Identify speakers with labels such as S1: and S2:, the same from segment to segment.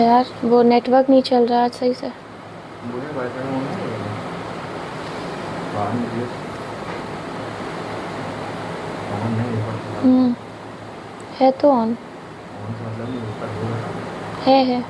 S1: यार, वो नेटवर्क नहीं चल रहा सही से। है तो ऑन है।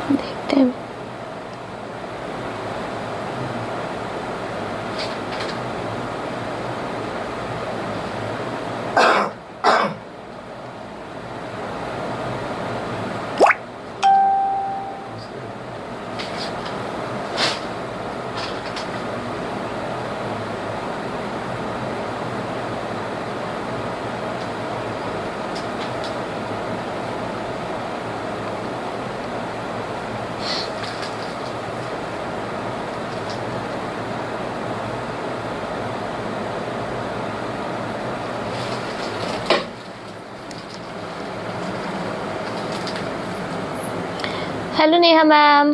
S1: देखते हैं। Hello Neha ma'am,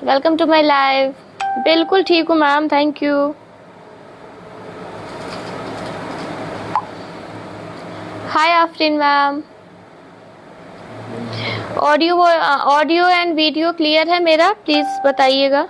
S1: welcome to my live. बिल्कुल ठीक हूँ ma'am, thank you. Hi Afreen ma'am. Audio and video clear है मेरा? प्लीज बताइएगा।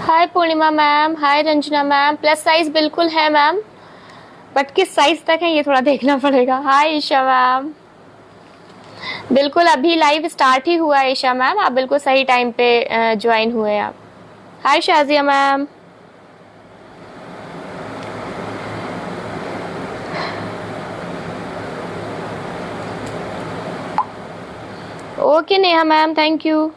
S1: Hi Purnima ma'am, hi Ranjana ma'am. Plus size बिल्कुल है मैम, बट किस साइज तक है ये थोड़ा देखना पड़ेगा। हाय ईशा मैम, बिल्कुल अभी लाइव स्टार्ट ही हुआ है ईशा मैम, आप बिल्कुल सही टाइम पे ज्वाइन हुए आप। Hi Shazia ma'am. Okay Neha ma'am, thank you.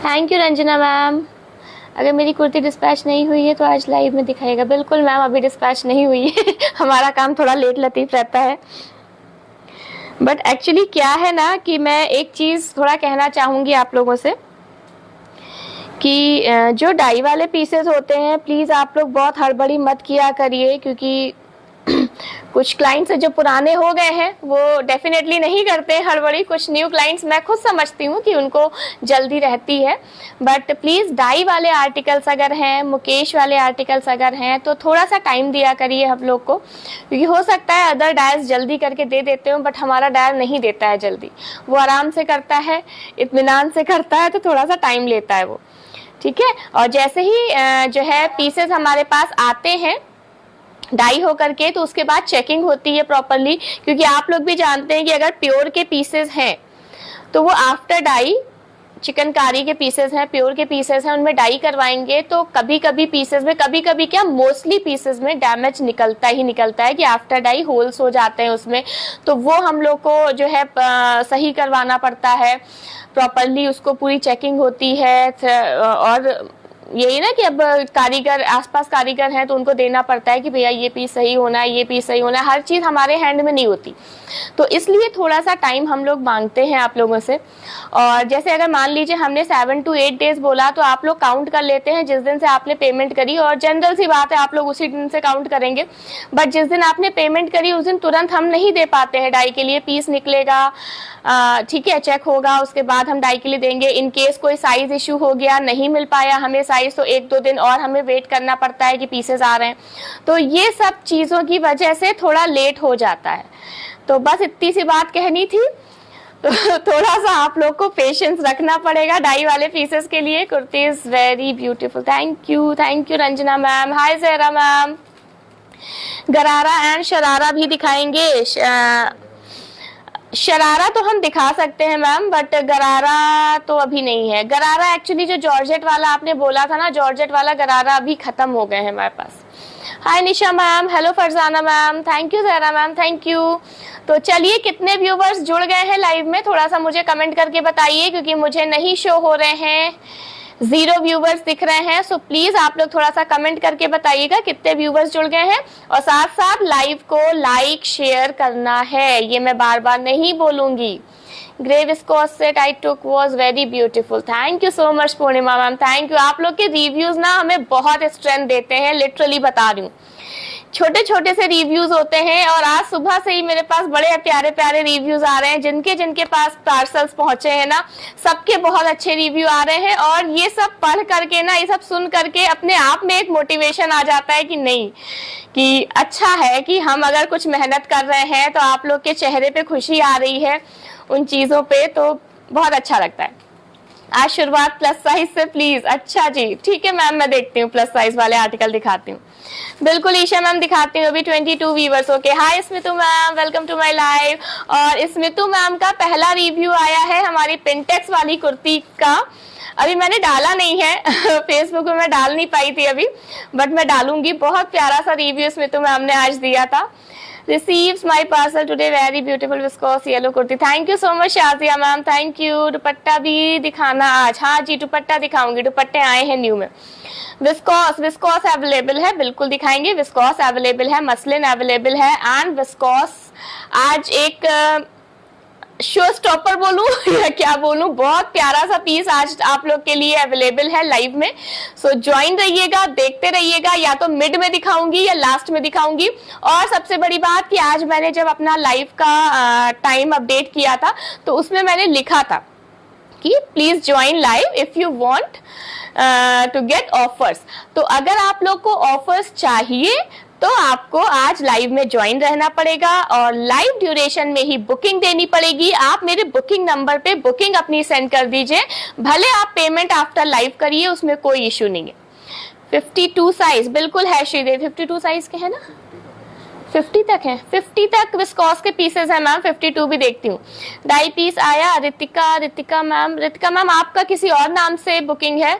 S1: Thank you Ranjana ma'am. अगर मेरी कुर्ती डिस्पैच नहीं हुई है तो आज लाइव में दिखाएगा। बिल्कुल मैम, अभी डिस्पैच नहीं हुई है हमारा काम थोड़ा लेट लतीफ रहता है। बट एक्चुअली क्या है ना कि मैं एक चीज़ थोड़ा कहना चाहूँगी आप लोगों से कि जो डाई वाले पीसेस होते हैं, प्लीज़ आप लोग बहुत हड़बड़ी मत किया करिए, क्योंकि कुछ क्लाइंट्स जो पुराने हो गए हैं वो डेफिनेटली नहीं करते हैं हड़बड़ी। कुछ न्यू क्लाइंट्स मैं खुद समझती हूँ कि उनको जल्दी रहती है, बट प्लीज़ डाई वाले आर्टिकल्स अगर हैं, मुकेश वाले आर्टिकल्स अगर हैं, तो थोड़ा सा टाइम दिया करिए हम लोग को, क्योंकि हो सकता है अदर डायर्स जल्दी करके दे देते हो, बट हमारा डायर नहीं देता है जल्दी। वो आराम से करता है, इत्मीनान से करता है, तो थोड़ा सा टाइम लेता है वो, ठीक है। और जैसे ही जो है पीसेस हमारे पास आते हैं डाई होकर के, तो उसके बाद चेकिंग होती है प्रॉपरली, क्योंकि आप लोग भी जानते हैं कि अगर प्योर के पीसेस हैं तो वो आफ्टर डाई, चिकनकारी के पीसेस हैं, प्योर के पीसेस हैं, उनमें डाई करवाएंगे तो कभी कभी पीसेस में, कभी कभी क्या मोस्टली पीसेस में डैमेज निकलता ही निकलता है कि आफ्टर डाई होल्स हो जाते हैं उसमें, तो वो हम लोग को जो है सही करवाना पड़ता है प्रॉपरली। उसको पूरी चेकिंग होती है और यही ना कि अब कारीगर, आसपास कारीगर हैं तो उनको देना पड़ता है कि भैया ये पीस सही होना है, ये पीस सही होना है, हर चीज़ हमारे हैंड में नहीं होती, तो इसलिए थोड़ा सा टाइम हम लोग मांगते हैं आप लोगों से। और जैसे अगर मान लीजिए हमने 7 to 8 डेज बोला, तो आप लोग काउंट कर लेते हैं जिस दिन से आपने पेमेंट करी, और जनरल सी बात है आप लोग उसी दिन से काउंट करेंगे, बट जिस दिन आपने पेमेंट करी उस दिन तुरंत हम नहीं दे पाते हैं डाई के लिए, पीस निकलेगा, ठीक है, चेक होगा, उसके बाद हम डाई के लिए देंगे। इन केस कोई साइज इशू हो गया, नहीं मिल पाया हमें साइज, तो 1-2 दिन और हमें वेट करना पड़ता है कि पीसेस आ रहे हैं, तो ये सब चीज़ों की वजह से थोड़ा लेट हो जाता है। तो बस इतनी सी बात कहनी थी, तो थोड़ा सा आप लोग को पेशेंस रखना पड़ेगा डाई वाले पीसेस के लिए। Kurti is very beautiful, thank you Ranjana ma'am. Hi Zahra ma'am. गरारा एंड शरारा भी दिखाएंगे? शरारा तो हम दिखा सकते हैं मैम, बट गरारा तो अभी नहीं है। गरारा एक्चुअली जो जॉर्जेट वाला आपने बोला था ना, जॉर्जेट वाला गरारा अभी खत्म हो गए हैं हमारे पास। Hi Nisha ma'am, hello Farzana ma'am, thank you Zahra ma'am, thank you. तो चलिए, कितने व्यूवर्स जुड़ गए हैं लाइव में, थोड़ा सा मुझे कमेंट करके बताइए, क्योंकि मुझे नहीं शो हो रहे हैं, 0 व्यूवर्स दिख रहे हैं। सो प्लीज आप लोग थोड़ा सा कमेंट करके बताइएगा कितने व्यूवर्स जुड़ गए हैं, और साथ साथ लाइव को लाइक शेयर करना है, ये मैं बार बार नहीं बोलूंगी। Grey viscose set I took was very beautiful, thank you so much Purnima ma'am, thank you. आप लोग के रिव्यूज ना हमें बहुत स्ट्रेंथ देते हैं, लिटरली बता रही हूँ। छोटे छोटे से रिव्यूज होते हैं, और आज सुबह से ही मेरे पास बड़े प्यारे प्यारे रिव्यूज आ रहे हैं। जिनके जिनके पास पार्सल्स पहुंचे हैं ना, सबके बहुत अच्छे रिव्यू आ रहे हैं, और ये सब पढ़ करके ना, ये सब सुन करके अपने आप में एक मोटिवेशन आ जाता है कि नहीं, कि अच्छा है कि हम अगर कुछ मेहनत कर रहे हैं तो आप लोग के चेहरे पे खुशी आ रही है उन चीजों पे, तो बहुत अच्छा लगता है। आज शुरुआत प्लस साइज से प्लीज। अच्छा जी, ठीक है मैम, मैं देखती हूँ, प्लस साइज वाले आर्टिकल दिखाती हूँ। बिल्कुल ईशा मैम, दिखाती हूँ। अभी 22 viewers. Okay, hi Smitu ma'am, welcome to my live. और स्मितू मैम का पहला रिव्यू आया है हमारी पिंटेक्स वाली कुर्ती का। अभी मैंने डाला नहीं है फेसबुक में मैं डाल नहीं पाई थी अभी, बट मैं डालूंगी। बहुत प्यारा सा रिव्यू स्मितू मैम ने आज दिया था। Receives my parcel today, very beautiful viscose yellow kurti, thank you so much Shazia ma'am, thank you. दुपट्टा भी दिखाना आज? हाँ जी, दुपट्टा दिखाऊंगी, दुपट्टे आए हैं न्यू में। विस्कोस अवेलेबल है, बिल्कुल दिखाएंगे। विस्कोस अवेलेबल है, मसलिन अवेलेबल है, एंड विस्कोस आज एक शो स्टॉपर बोलूं या क्या बोलूं, बहुत प्यारा सा पीस आज आप लोग के लिए अवेलेबल है लाइव में। सो ज्वाइन रहिएगा, देखते रहिएगा, या तो मिड में दिखाऊंगी या लास्ट में दिखाऊंगी। और सबसे बड़ी बात कि आज मैंने जब अपना लाइव का टाइम अपडेट किया था, तो उसमें मैंने लिखा था कि please join live if you want to get offers. तो अगर आप लोग को ऑफर्स चाहिए तो आपको आज लाइव में ज्वाइन रहना पड़ेगा, और लाइव ड्यूरेशन में ही बुकिंग देनी पड़ेगी। आप मेरे बुकिंग नंबर पे बुकिंग अपनी सेंड कर दीजिए, भले आप पेमेंट आफ्टर लाइव करिए, उसमें कोई इश्यू नहीं है। 52 साइज बिल्कुल है श्रीदेव, 52 साइज के है ना, 50 तक है, 50 तक विस्कॉस के पीसेस है मैम, 52 भी देखती हूँ। डाई पीस आया। रितिका मैम आपका किसी और नाम से बुकिंग है?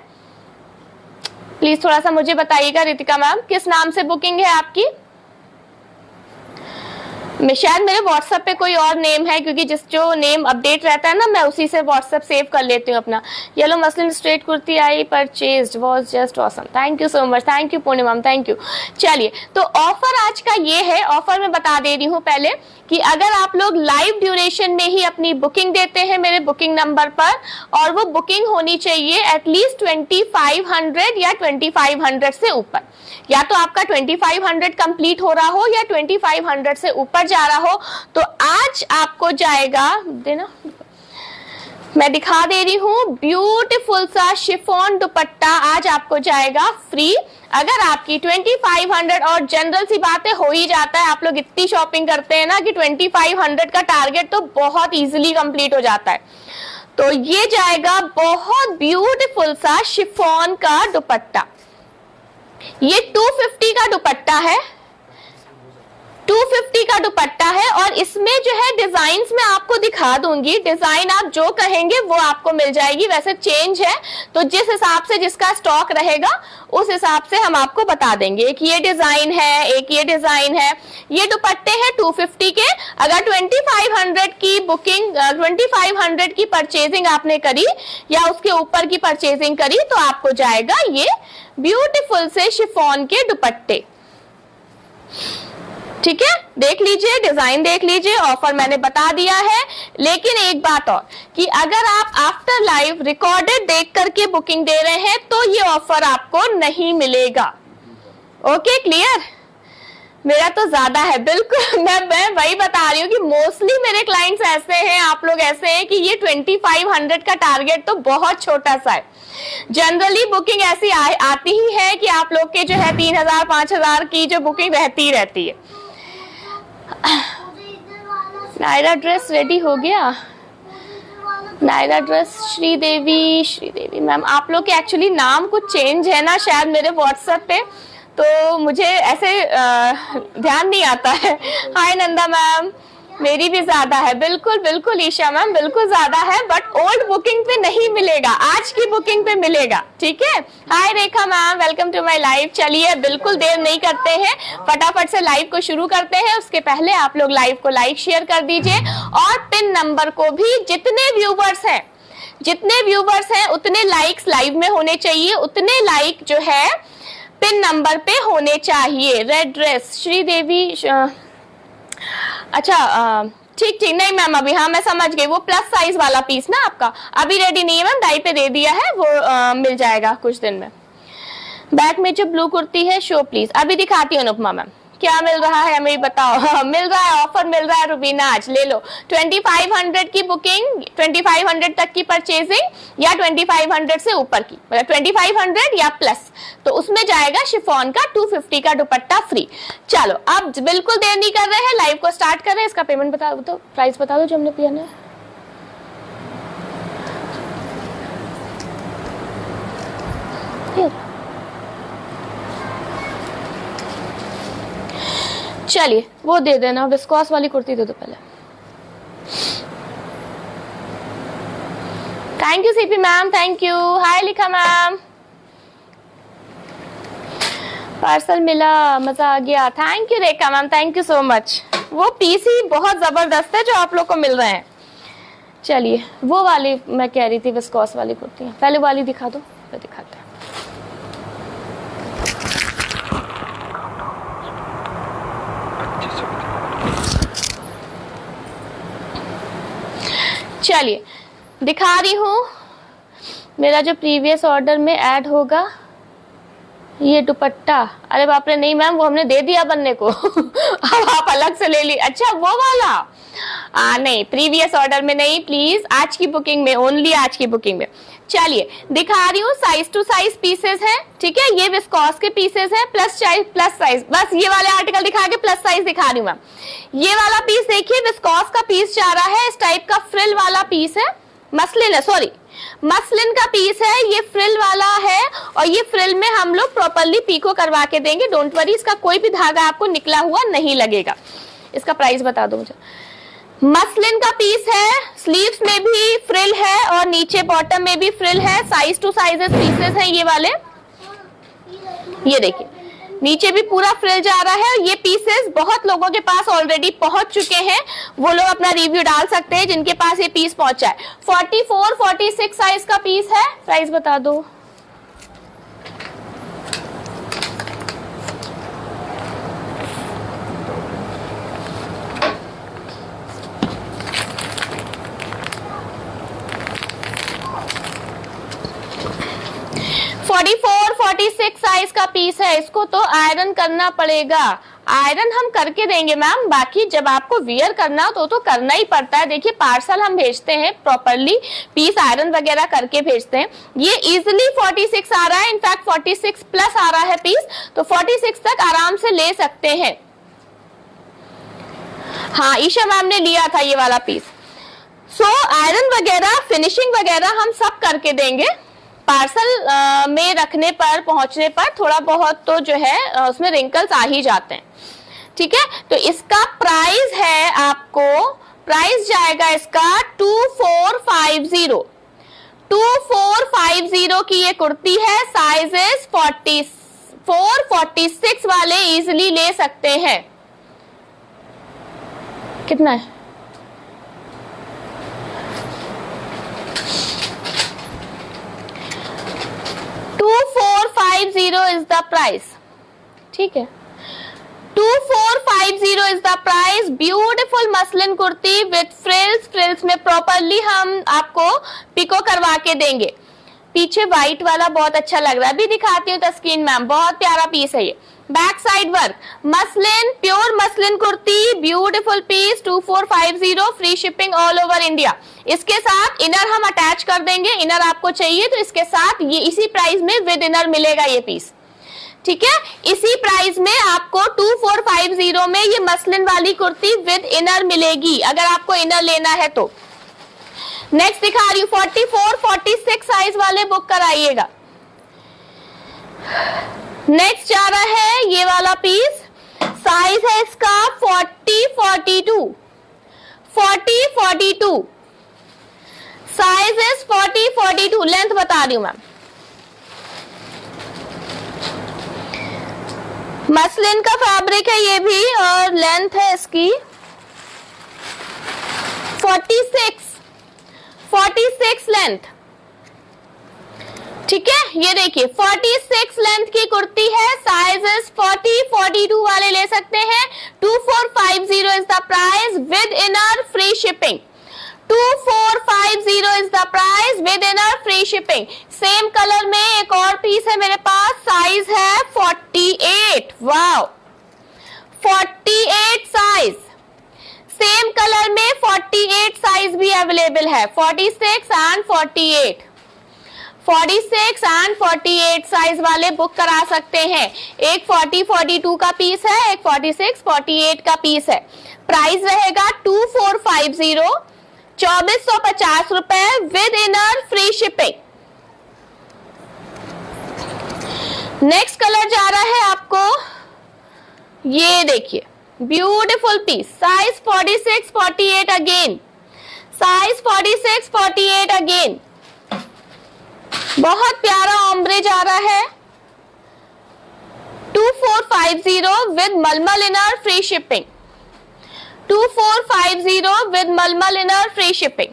S1: प्लीज थोड़ा सा मुझे बताइएगा रितिका मैम, किस नाम से बुकिंग है आपकी? शायद मेरे व्हाट्सएप पे कोई और नेम है, क्योंकि जिस जो नेम अपडेट रहता है ना, मैं उसी से व्हाट्सएप सेव कर लेती हूँ अपना। Yellow muslin straight kurti I purchased, was just awesome, thank you so much, thank you Purnima, thank you. चलिए, तो ऑफर आज का ये है, ऑफर मैं बता दे रही हूँ पहले, कि अगर आप लोग लाइव ड्यूरेशन में ही अपनी बुकिंग देते हैं मेरे बुकिंग नंबर पर, और वो बुकिंग होनी चाहिए एटलीस्ट 2500 या 2500 से ऊपर, या तो आपका 2500 कंप्लीट हो रहा हो या 2500 से ऊपर जा रहा हो, तो आज आपको जाएगा देना, मैं दिखा दे रही हूँ, ब्यूटीफुल सा शिफॉन दुपट्टा आज आपको जाएगा फ्री। अगर आपकी 2500, और जनरल सी बातें हो ही जाता है, आप लोग इतनी शॉपिंग करते हैं ना कि 2500 का टारगेट तो बहुत इजीली कंप्लीट हो जाता है। तो ये जाएगा बहुत ब्यूटीफुल सा शिफॉन का दुपट्टा। ये 250 का दुपट्टा है, 250 का का दुपट्टा है और इसमें जो है डिजाइन्स में आपको दिखा दूंगी, डिजाइन आप जो कहेंगे वो आपको मिल जाएगी। वैसे चेंज है तो जिस हिसाब से जिसका स्टॉक रहेगा उस हिसाब से हम आपको बता देंगे। एक ये डिजाइन है, एक ये डिजाइन है। ये दुपट्टे हैं 250 के। अगर 2500 की बुकिंग 2500 की परचेजिंग आपने करी या उसके ऊपर की परचेजिंग करी तो आपको जाएगा ये ब्यूटीफुल से शिफॉन के दुपट्टे। ठीक है, देख लीजिए, डिजाइन देख लीजिए, ऑफर मैंने बता दिया है। लेकिन एक बात और कि अगर आप आफ्टर लाइव रिकॉर्डेड देख करके बुकिंग दे रहे हैं तो ये ऑफर आपको नहीं मिलेगा। Okay, clear? मेरा तो ज्यादा है, बिल्कुल मैं वही बता रही हूँ कि मोस्टली मेरे क्लाइंट्स ऐसे हैं, आप लोग ऐसे हैं कि ये 2500 का टारगेट तो बहुत छोटा सा है। जनरली बुकिंग ऐसी आती ही है कि आप लोग के जो है 3000 5000 की जो बुकिंग रहती है। नायरा ड्रेस रेडी हो गया? नायरा ध्रुव श्रीदेवी मैम, आप लोग के एक्चुअली नाम कुछ चेंज है ना शायद मेरे व्हाट्सएप पे, तो मुझे ऐसे ध्यान नहीं आता है। हाय नंदा मैम, मेरी भी ज्यादा है, बिल्कुल बिल्कुल ईशा मैम, बिल्कुल ज्यादा है, बट ओल्ड बुकिंग पे नहीं मिलेगा, आज की बुकिंग पे मिलेगा। ठीक है। Hi Rekha ma'am, welcome to my live. चलिए बिल्कुल देर नहीं करते हैं, फटाफट से लाइव को शुरू करते हैं। उसके पहले आप लोग लाइव को लाइक शेयर कर दीजिए और पिन नंबर को भी, जितने व्यूवर्स हैं उतने लाइक्स लाइव में होने चाहिए, उतने लाइक जो है पिन नंबर पे होने चाहिए। रेड ड्रेस श्रीदेवी, अच्छा ठीक नहीं मैम, अभी हाँ मैं समझ गई, वो प्लस साइज वाला पीस ना आपका अभी रेडी नहीं है मैम, डाई पे दे दिया है, वो मिल जाएगा कुछ दिन में। बैक में जो ब्लू कुर्ती है शो प्लीज, अभी दिखाती हूँ अनुपमा मैम, क्या मिल रहा है हमें बताओ। मिल रहा है, ऑफर मिल रहा है रुबीना, आज ले लो 2500 की बुकिंग, 2500 तक की परचेजिंग या 2500 से ऊपर की, मतलब 2500 या प्लस, तो उसमें जाएगा शिफॉन का 250 का दुपट्टा फ्री। चलो अब बिल्कुल देर नहीं कर रहे हैं, लाइव को स्टार्ट कर रहे हैं। इसका पेमेंट बता दो, तो प्राइस बता दो जो हमने किया है। चलिए वो दे देना, विस्कॉस वाली कुर्ती दे दो पहले। Thank you CP ma'am, thank you. Hi Likha ma'am, parcel मिला, मजा आ गया। Thank you Rekha ma'am, thank you so much. वो पीस ही बहुत जबरदस्त है जो आप लोग को मिल रहे हैं। चलिए वो वाली मैं कह रही थी, विस्कॉस वाली कुर्ती, पहले वाली दिखा दो, फिर दिखाते हैं। चलिए दिखा रही हूँ, मेरा जो प्रीवियस ऑर्डर में ऐड होगा ये दुपट्टा। अरे बाप रे, नहीं मैम वो हमने दे दिया बनने को। अब आप अलग से ले ली। अच्छा वो वाला, नहीं प्रीवियस ऑर्डर में नहीं, प्लीज आज की बुकिंग में, ओनली आज की बुकिंग में। चलिए दिखा रही हूँ, साइज टू साइज पीसेस हैं, ठीक है, ये विस्कॉस के पीसेस हैं, प्लस साइज, बस ये वाले आर्टिकल दिखा के प्लस साइज दिखा रही हूँ मैम। ये वाला पीस देखिए, विस्कॉस का पीस जा रहा है, इस टाइप का फ्रिल वाला पीस है, मसलिन का पीस है, ये फ्रिल वाला है, और ये फ्रिल में हम लोग प्रॉपर्ली पीको करवा के देंगे, डोंट वरी, इसका कोई भी धागा आपको निकला हुआ नहीं लगेगा। इसका प्राइस बता दो मुझे। मसलिन का पीस है, स्लीव्स में भी फ्रिल है और नीचे बॉटम में भी फ्रिल है, साइज टू साइजेस पीसेस हैं ये वाले। ये देखिए नीचे भी पूरा फ्रिल जा रहा है। ये पीसेस बहुत लोगों के पास ऑलरेडी पहुंच चुके हैं, वो लोग अपना रिव्यू डाल सकते हैं जिनके पास ये पीस पहुंचा है। 44-46 साइज का पीस है, प्राइस बता दो। फोर्टी 46 साइज का पीस है, इसको तो आयरन करना पड़ेगा। आयरन हम करके देंगे मैम, बाकी जब आपको वियर करना हो तो करना ही पड़ता है। देखिए पार्सल हम भेजते हैं प्रॉपर्ली, पीस आयरन वगैरह करके भेजते हैं। ये इजिली 46 आ रहा है, इनफैक्ट 46 प्लस आ रहा है पीस, तो 46 तक आराम से ले सकते हैं। हाँ ईशा मैम ने लिया था ये वाला पीस। सो आयरन वगैरह, फिनिशिंग वगैरह हम सब करके देंगे। पार्सल में रखने पर, पहुंचने पर थोड़ा बहुत तो जो है उसमें रिंकल्स आ ही जाते हैं। ठीक है, तो इसका प्राइस है आपको, प्राइस जाएगा इसका 2450। 2450 की ये कुर्ती है, साइजेस 44 46 वाले इजिली ले सकते हैं। कितना है? $2450 इज द प्राइस, ठीक है, 2450 is the price. Beautiful muslin kurti with frills, frills में प्रॉपरली हम आपको पिको करवा के देंगे। पीछे व्हाइट वाला बहुत अच्छा लग रहा है, अभी दिखाती हूँ तस्कीन मैम, बहुत प्यारा पीस है ये। Back side work, muslin, pure muslin kurti, beautiful piece, 2450, free shipping all over India. इसके साथ इनर हम अटैच कर देंगे, इनर आपको चाहिए तो इसके साथ ये इसी प्राइस में विद इनर मिलेगा ये पीस, ठीक है, इसी प्राइस में आपको 2450 में ये मसलिन वाली कुर्ती विद इनर मिलेगी, अगर आपको इनर लेना है तो। नेक्स्ट दिखा रही हूँ 44 46 साइज वाले बुक कराइएगा। नेक्स्ट जा रहा है ये वाला पीस, साइज है इसका 40 42, 40 42, साइज इज 40 42, लेंथ बता रही हूं मैम। मसलिन का फैब्रिक है ये भी, और लेंथ है इसकी 46 लेंथ, ठीक है, ये देखिए 46 लेंथ की कुर्ती है, साइजेस 40 42 वाले ले सकते हैं। 2450 is the price with inner, free shipping. 2450 is the price with inner, free shipping. Same colour में एक और पीस है मेरे पास, साइज है 48, वाओ 48 साइज, सेम कलर में 48 साइज भी अवेलेबल है, 46 एंड 48, 46 एंड 48 साइज वाले बुक करा सकते हैं। एक 40 42 का पीस है, एक 46 48 का पीस है। प्राइस रहेगा 2450, 2450 रुपए with inner, free shipping. Next colour जा रहा है आपको, ये देखिए beautiful piece, size 46 48 again, size 46 48 again, बहुत प्यारा ऑम्ब्रे जा रहा है। 2450 विद मलमल इनर, फ्री शिपिंग। 2450 विद मलमल इनर, फ्री शिपिंग।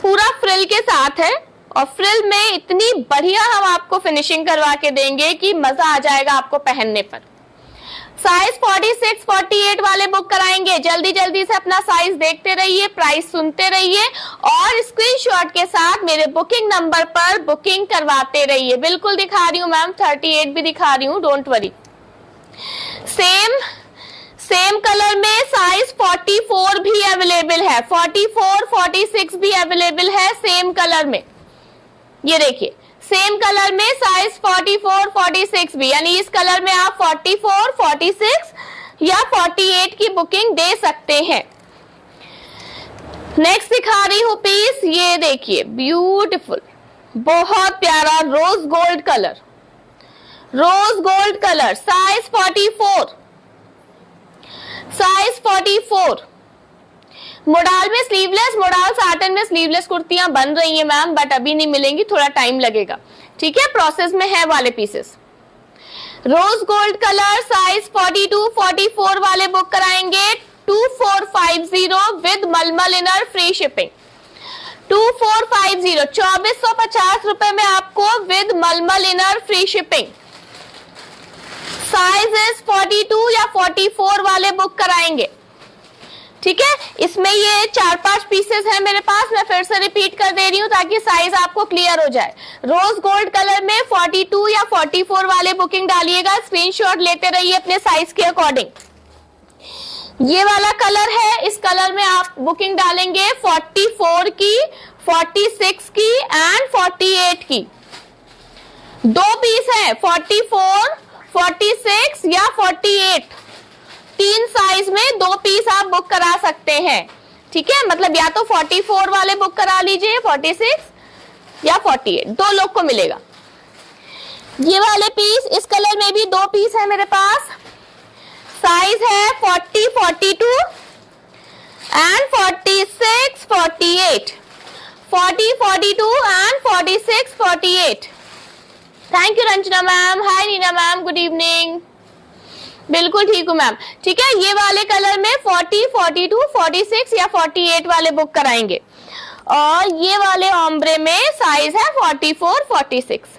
S1: पूरा फ्रिल के साथ है, और फ्रिल में इतनी बढ़िया हम आपको फिनिशिंग करवा के देंगे कि मजा आ जाएगा आपको पहनने पर। साइज 46 48 वाले बुक कराएंगे, जल्दी जल्दी से अपना साइज देखते रहिए, प्राइस सुनते रहिए, और स्क्रीनशॉट के साथ मेरे बुकिंग नंबर पर बुकिंग करवाते रहिए। बिल्कुल दिखा रही हूँ मैम, 38 भी दिखा रही हूँ, डोंट वरी। सेम कलर में साइज 44 भी अवेलेबल है, 44 46 भी अवेलेबल है सेम कलर में। ये देखिए सेम कलर में साइज 44 46 भी, यानी इस कलर में आप 44 46 या 48 की बुकिंग दे सकते हैं। नेक्स्ट दिखा रही हूं पीस, ये देखिए ब्यूटीफुल, बहुत प्यारा rose gold colour, rose gold colour, size 44, size 44। Modal में स्लीवलेस, मोडाल साटन में स्लीवलेस कुर्तियां बन रही हैं मैम, बट अभी नहीं मिलेंगी, थोड़ा टाइम लगेगा, ठीक है, प्रोसेस में है वाले pieces. Rose gold colour, size 42 44 वाले बुक कराएंगे 2450 विद मलमल इनर, फ्री शिपिंग। 2450, 2450 रुपए में आपको विद मलमल inner, free shipping. Size is 42 या 44 वाले बुक कराएंगे, ठीक है। इसमें ये 4-5 पीसेस हैं मेरे पास, मैं फिर से रिपीट कर दे रही हूँ ताकि साइज आपको क्लियर हो जाए। रोज गोल्ड कलर में 42 या 44 वाले बुकिंग डालिएगा, स्क्रीनशॉट लेते रहिए अपने साइज के अकॉर्डिंग। ये वाला कलर है, इस कलर में आप बुकिंग डालेंगे 44 की, 46 की एंड 48 की। दो पीस है, 44 46 या 48, तीन साइज में दो पीस आप बुक करा सकते हैं, ठीक है। मतलब या तो 44 वाले बुक करा लीजिए, 46 या 48, दो लोग को मिलेगा। ये वाले पीस, इस कलर में भी दो पीस है मेरे पास, साइज है 40, 42 and 46, 48, 40, 42 and 46, 48। Thank you Ranjana ma'am. Hi Neena ma'am, good evening. बिल्कुल ठीक हूँ मैम। ठीक है, ये वाले कलर में 40, 42, 46 या 48 वाले बुक कराएंगे, और ये वाले ओम्ब्रे में साइज है 44, 46।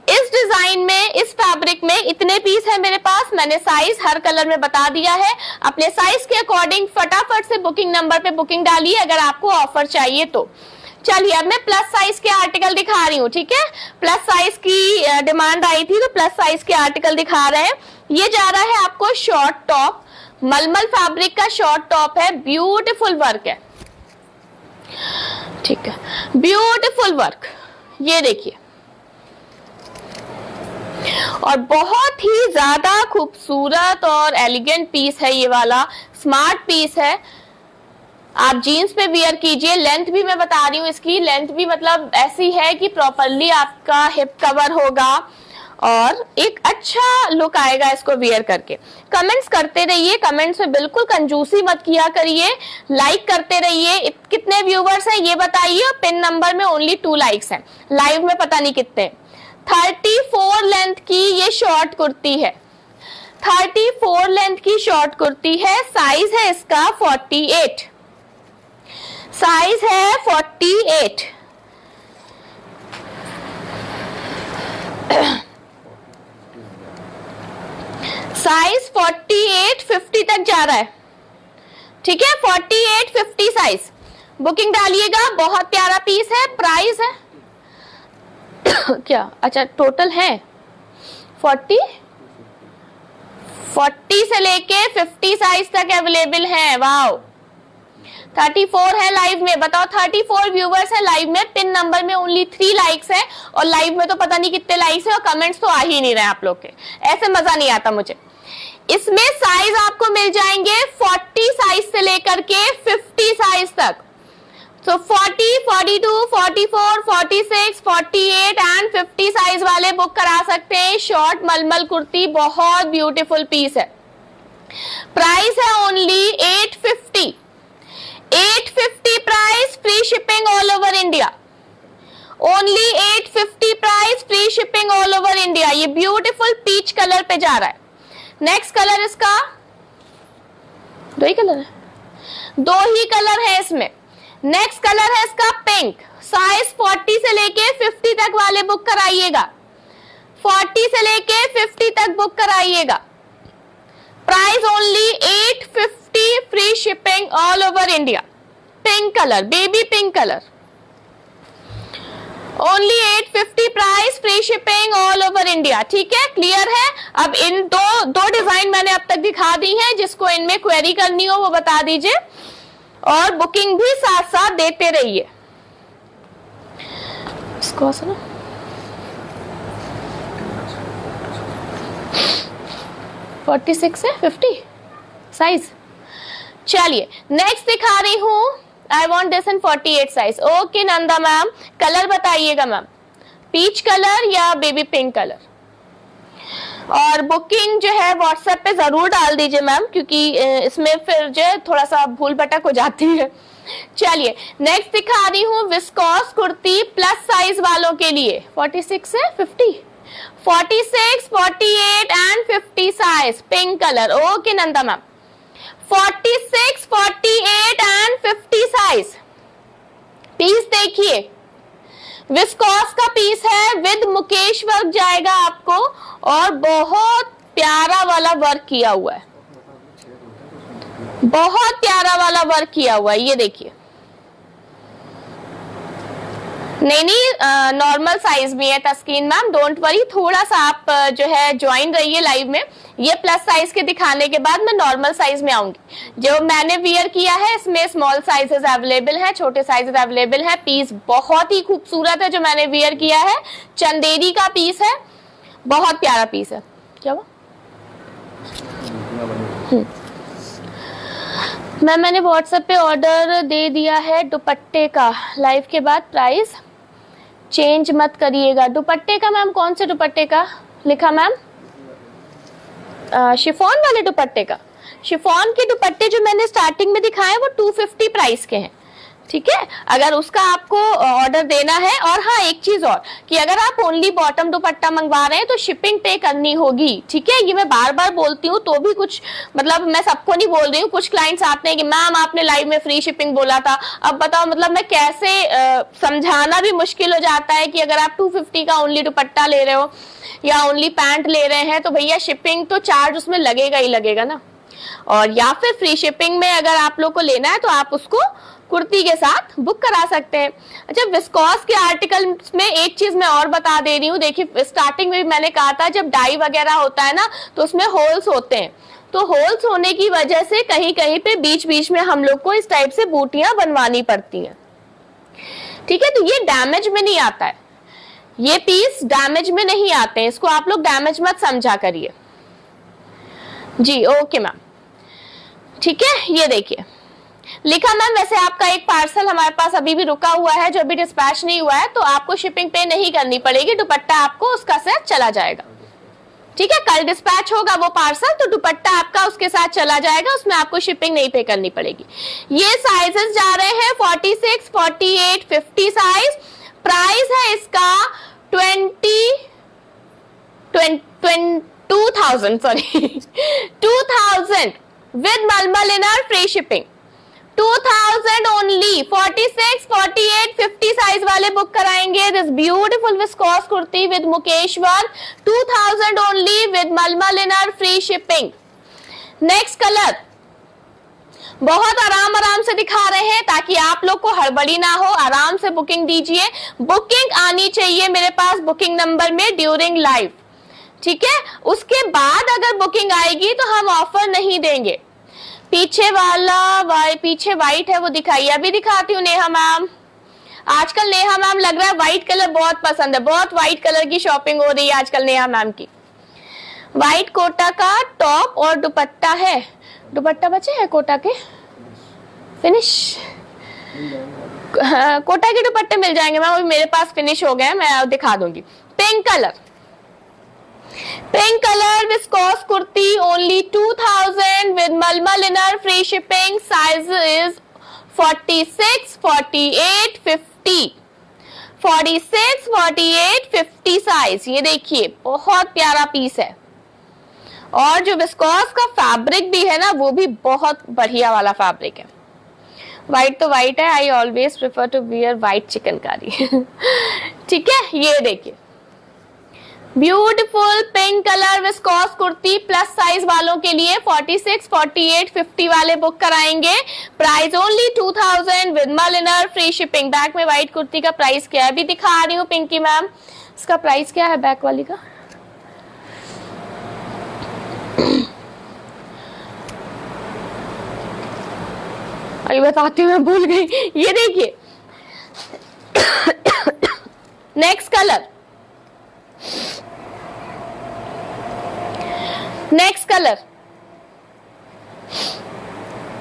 S1: इस डिजाइन में, इस फैब्रिक में इतने पीस है मेरे पास। मैंने साइज हर कलर में बता दिया है। अपने साइज के अकॉर्डिंग फटाफट से बुकिंग नंबर पे बुकिंग डालिए अगर आपको ऑफर चाहिए तो। चलिए, अब मैं प्लस साइज के आर्टिकल दिखा रही हूँ। ठीक है, प्लस साइज की डिमांड आई थी तो प्लस साइज के आर्टिकल दिखा रहे हैं। ये जा रहा है आपको शॉर्ट टॉप, मलमल फैब्रिक का शॉर्ट टॉप है, ब्यूटीफुल वर्क है। ठीक है, ब्यूटीफुल वर्क, ये देखिए, और बहुत ही ज्यादा खूबसूरत और एलिगेंट पीस है ये वाला, स्मार्ट पीस है। आप जीन्स पे वियर कीजिए। लेंथ भी मैं बता रही हूँ, इसकी लेंथ भी मतलब ऐसी है कि प्रॉपरली आपका हिप कवर होगा और एक अच्छा लुक आएगा इसको वियर करके। कमेंट्स करते रहिए, कमेंट्स में बिल्कुल कंजूसी मत किया करिए, लाइक करते रहिए। कितने व्यूवर्स हैं ये बताइए, और पिन नंबर में ओनली 2 लाइक्स हैं, लाइव में पता नहीं कितने। 34 लेंथ की ये शॉर्ट कुर्ती है, 34 लेंथ की शॉर्ट कुर्ती है। साइज है इसका 48, साइज है 48। साइज 48, 50 तक जा रहा है। ठीक है, 48, 50 साइज। बुकिंग डालिएगा, बहुत प्यारा पीस है। प्राइस है क्या, अच्छा टोटल है 40 से लेके 50 साइज तक अवेलेबल है। वाओ, 34 है लाइव में। बताओ, 34 व्यूवर्स है लाइव में। पिन नंबर में ओनली 3 लाइक्स है, और लाइव में तो पता नहीं कितने लाइक्स है, और कमेंट्स तो आ ही नहीं रहे आप लोग के। ऐसे मजा नहीं आता मुझे। इसमें साइज आपको मिल जाएंगे 40 साइज से लेकर के 50 साइज तक। तो 40, 42, 44, 46, 48 एंड 50 साइज वाले बुक करा सकते हैं। शॉर्ट मलमल कुर्ती, बहुत ब्यूटीफुल पीस है। प्राइस है only 850, 850 price, free shipping all over India. Only 850 price, free shipping all over India. ये ब्यूटीफुल पीच कलर पे जा रहा है। नेक्स्ट कलर इसका, 2 ही कलर है, 2 ही कलर है इसमें। नेक्स्ट कलर है इसका पिंक। साइज 40 से लेके 50 तक वाले बुक कराइएगा, 40 से लेके 50 तक बुक कराइएगा। Price only 850, free shipping all over India. Pink colour, baby pink colour, only 850 price, free shipping all over India. ठीक है, क्लियर है। अब इन दो डिजाइन मैंने अब तक दिखा दी है, जिसको इनमें क्वेरी करनी हो वो बता दीजिए, और बुकिंग भी साथ साथ देते रहिए। इसको सुनो, 46 है 50 साइज। चलिए नेक्स्ट दिखा रही हूं, I want this in 48 size. Okay Nanda ma'am, colour बताइएगा मैम, पीच कलर या बेबी पिंक कलर। और बुकिंग जो है व्हाट्सएप पे जरूर डाल दीजिए मैम, क्योंकि इसमें फिर जो है थोड़ा सा भूल भटक हो जाती है। चलिए नेक्स्ट दिखा रही हूँ विस्कॉस कुर्ती प्लस साइज वालों के लिए। 46 है 50, 46, 48 and 50 size, pink colour. Okay Nanda ma'am, 46, 48 and 50 size. Piece देखिए, विस्कॉस का पीस है, विद मुकेश वर्क जाएगा आपको, और बहुत प्यारा वाला वर्क किया हुआ है, बहुत प्यारा वाला वर्क किया हुआ है। ये देखिए, नहीं नॉर्मल साइज में है तस्कीन मैम, डोंट वरी। थोड़ा सा आप जो है ज्वाइन रहिए लाइव में। ये प्लस साइज के दिखाने के बाद मैं नॉर्मल साइज में आऊंगी। जो मैंने वियर किया है इसमें स्मॉल साइजेस अवेलेबल है, छोटे साइजेस अवेलेबल है। पीस बहुत ही खूबसूरत है जो मैंने वियर किया है, चंदेरी का पीस है, बहुत प्यारा पीस है। क्या हुआ मैम, मैंने व्हाट्सएप पे ऑर्डर दे दिया है दुपट्टे का। लाइव के बाद प्राइस चेंज मत करिएगा। दुपट्टे का मैम, कौन से दुपट्टे का लिखा मैम? शिफॉन वाले दुपट्टे का, शिफॉन के दुपट्टे जो मैंने स्टार्टिंग में दिखाए वो 250 प्राइस के हैं, ठीक है। अगर उसका आपको ऑर्डर देना है, और हाँ एक चीज और कि अगर आप ओनली बॉटम दुपट्टा मंगवा रहे हैं तो शिपिंग पे करनी होगी, ठीक है। ये मैं बार बार बोलती हूँ तो भी कुछ मतलब मैं सबको नहीं बोल रही हूँ, कुछ क्लाइंट्स आते हैं कि मैम आपने लाइव में फ्री शिपिंग बोला था, अब बताओ मतलब मैं कैसे समझाना भी मुश्किल हो जाता है कि अगर आप 250 का ओनली दुपट्टा ले रहे हो या ओनली पैंट ले रहे हैं तो भैया शिपिंग तो चार्ज उसमें लगेगा ही लगेगा ना। और या फिर फ्री शिपिंग में अगर आप लोग को लेना है तो आप उसको कुर्ती के साथ बुक करा सकते हैं। अच्छा, विस्कॉस के आर्टिकल में एक चीज मैं और बता दे रही हूँ, देखिए स्टार्टिंग में भी मैंने कहा था जब डाई वगैरह होता है ना तो उसमें होल्स होते हैं, तो होल्स होने की वजह से कहीं कहीं पे बीच बीच में हम लोग को इस टाइप से बूटियां बनवानी पड़ती हैं, ठीक है। तो ये डैमेज में नहीं आता है, ये पीस डैमेज में नहीं आते हैं, इसको आप लोग डैमेज मत समझा करिए जी। ओके मैम, ठीक है। ये देखिए लिखा मैम, वैसे आपका एक पार्सल हमारे पास अभी भी रुका हुआ है जो अभी डिस्पैच नहीं हुआ है, तो आपको शिपिंग पे नहीं करनी पड़ेगी, दुपट्टा आपको उसका साथ चला जाएगा, ठीक है। कल डिस्पैच होगा वो पार्सल तो दुपट्टा आपका उसके साथ चला जाएगा, उसमें आपको शिपिंग नहीं पे करनी पड़ेगी। ये साइजेस जा रहे हैं 46, 48, 50 साइज। प्राइस है इसका 2000 विद मलमल inner free shipping, 2000 only. 46, 48, 50 size वाले बुक कराएंगे this beautiful viscose kurti with mukaish work, 2000 only with मलमल inner free shipping. Next colour बहुत आराम से दिखा रहे हैं ताकि आप लोग को हड़बड़ी ना हो, आराम से बुकिंग दीजिए। बुकिंग आनी चाहिए मेरे पास बुकिंग नंबर में ड्यूरिंग लाइव, ठीक है। उसके बाद अगर बुकिंग आएगी तो हम ऑफर नहीं देंगे। पीछे वाला पीछे व्हाइट है वो दिखाइए, अभी दिखाती हूँ नेहा मैम। आजकल नेहा मैम लग रहा है व्हाइट कलर बहुत पसंद है, बहुत व्हाइट कलर की शॉपिंग हो रही है आजकल नेहा मैम की। व्हाइट कोटा का टॉप और दुपट्टा है, दुपट्टा बचे हैं कोटा के फिनिश, कोटा के दुपट्टे मिल जाएंगे मैम, अभी मेरे पास फिनिश हो गए, मैं दिखा दूंगी। Pink colour viscose kurti only 2000 with मलमल inner free shipping. Size is 46, 48, 50, 46, 48, 50 size. ये देखिए बहुत प्यारा पीस है, और जो विस्कोस का फैब्रिक भी है ना वो भी बहुत बढ़िया वाला फैब्रिक है। व्हाइट तो व्हाइट है, I always prefer to wear white chikankari ठीक है। ये देखिए beautiful pink colour viscose kurti plus size वालों के लिए 46, 48, 50 वाले बुक कराएंगे। Price only 2000 with mulmul inner free shipping. Back में व्हाइट कुर्ती का प्राइस क्या है अभी दिखा रही हूँ पिंकी मैम, इसका प्राइस क्या है बैक वाली का? अभी बताती हूँ, मैं भूल गई। ये देखिए नेक्स्ट कलर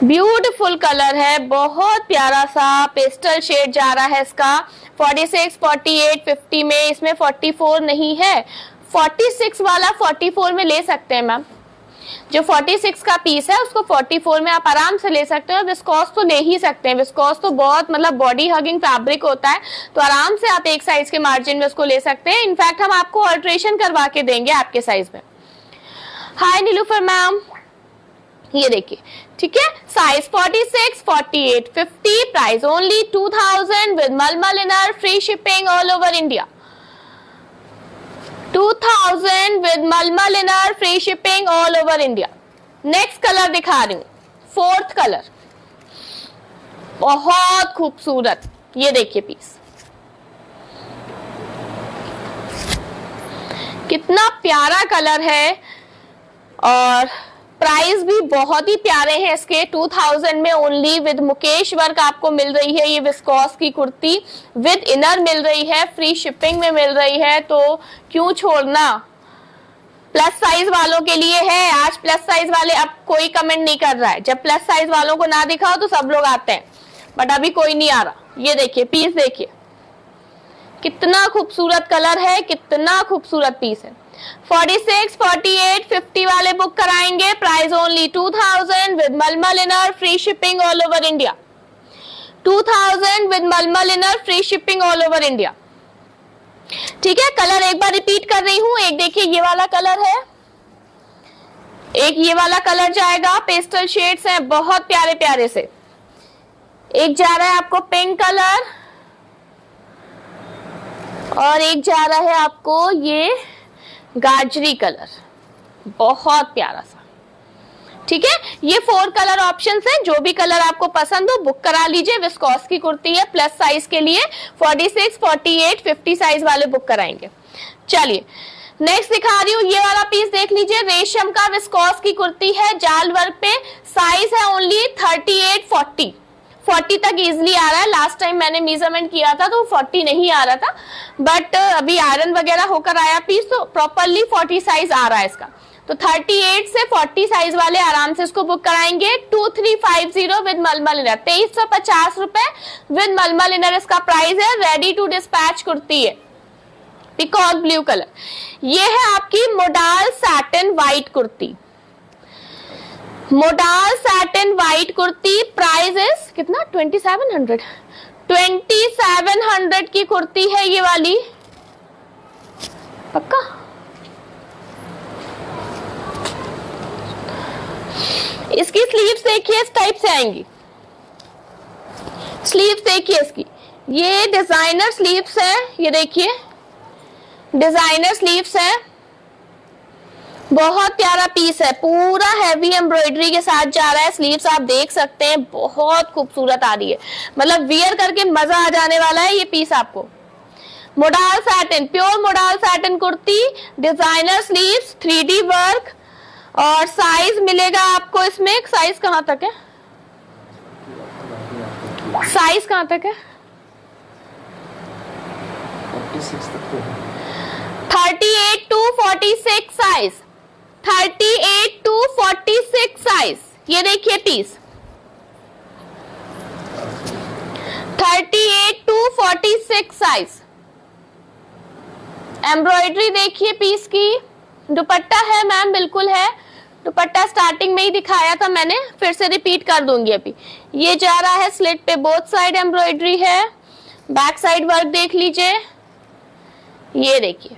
S1: ब्यूटीफुल कलर है, बहुत प्यारा सा पेस्टल शेड जा रहा है इसका। 46, 48, 50 में, इसमें 44 नहीं है। 46 वाला 44 में ले सकते हैं मैम, जो 46 का पीस है उसको 44 में आप आराम से ले सकते हो। विस्कोस तो ले ही सकते हैं, विस्कोस तो बहुत मतलब बॉडी हगिंग फैब्रिक होता है, तो आराम से आप एक साइज के मार्जिन में उसको ले सकते हैं। इनफैक्ट हम आपको अल्ट्रेशन करवा के देंगे आपके साइज में। हाय नीलूफर मैम, ये देखिए ठीक है, साइज 46, 48, 50, प्राइस ओनली 2000 विद मलमल inner free shipping all over India. 2000 with मलमल inner free shipping all over India. Next colour दिखा रही हूं, फोर्थ कलर, बहुत खूबसूरत। ये देखिए पीस कितना प्यारा कलर है, और प्राइस भी बहुत ही प्यारे हैं इसके। 2000 में ओनली विद मुकेश वर्क आपको मिल रही है। ये विस्कोस की कुर्ती विद इनर मिल रही है, फ्री शिपिंग में मिल रही है, तो क्यों छोड़ना। प्लस साइज वालों के लिए है आज। प्लस साइज वाले अब कोई कमेंट नहीं कर रहा है, जब प्लस साइज वालों को ना दिखाओ तो सब लोग आते हैं, बट अभी कोई नहीं आ रहा। ये देखिए पीस, देखिए कितना खूबसूरत कलर है, कितना खूबसूरत पीस है। 46, 48, 50 वाले बुक कराएंगे, प्राइस ओनली 2000 विद मलमल inner, free shipping all over India. 2000 with मलमल inner, free shipping all over India. ठीक है, कलर एक बार रिपीट कर रही हूं। एक देखिए ये वाला कलर है, एक ये वाला कलर जाएगा, पेस्टल शेड्स हैं बहुत प्यारे प्यारे से। एक जा रहा है आपको पिंक कलर और एक जा रहा है आपको ये गाजरी कलर, बहुत प्यारा सा। ठीक है, ये 4 कलर ऑप्शंस हैं, जो भी कलर आपको पसंद हो बुक करा लीजिए। विस्कोस की कुर्ती है प्लस साइज के लिए, 46, 48, 50 साइज वाले बुक कराएंगे। चलिए नेक्स्ट दिखा रही हूँ, ये वाला पीस देख लीजिए, रेशम का विस्कोस की कुर्ती है, जाल वर्क पे, साइज है ओनली 38, 40 तक इजिली आ रहा है। लास्ट टाइम मैंने मेजरमेंट किया था तो 40 नहीं आ रहा था, बट अभी आयरन वगैरह होकर आया पीस तो प्रॉपरली 40 साइज आ रहा है इसका। तो 38 से 40 साइज वाले आराम से इसको बुक कराएंगे। 2350 विद मलमल इनर, 2350 रुपए विद मलमल इनर इसका प्राइस है। रेडी टू डिस्पैच कुर्ती है, पीकॉक ब्लू कलर। ये है आपकी modal satin white kurti, modal satin white kurti, price is कितना 2700। 2700 की कुर्ती है ये वाली, पक्का। इसकी स्लीव्स देखिए इस टाइप से आएंगी, स्लीव्स देखिए इसकी, ये डिजाइनर स्लीव्स है, ये देखिए डिजाइनर स्लीव्स है, बहुत प्यारा पीस है, पूरा हैवी एम्ब्रॉयडरी के साथ जा रहा है। स्लीव्स आप देख सकते हैं बहुत खूबसूरत आ रही है, मतलब वियर करके मजा आ जाने वाला है ये पीस आपको। Modal satin, pure modal satin kurti, designer sleeves, 3D work, और साइज मिलेगा आपको इसमें, साइज कहां तक है, साइज कहां तक है, 38 to 46 साइज, 38 to 46 साइज। ये देखिए पीस 38 to 46 साइज। एम्ब्रॉयडरी देखिए पीस की, दुपट्टा है मैम, बिल्कुल है दुपट्टा, स्टार्टिंग में ही दिखाया था मैंने, फिर से रिपीट कर दूंगी अभी। ये जा रहा है स्लिट पे, बोथ साइड एम्ब्रॉयडरी है, बैक साइड वर्क देख लीजिए, ये देखिए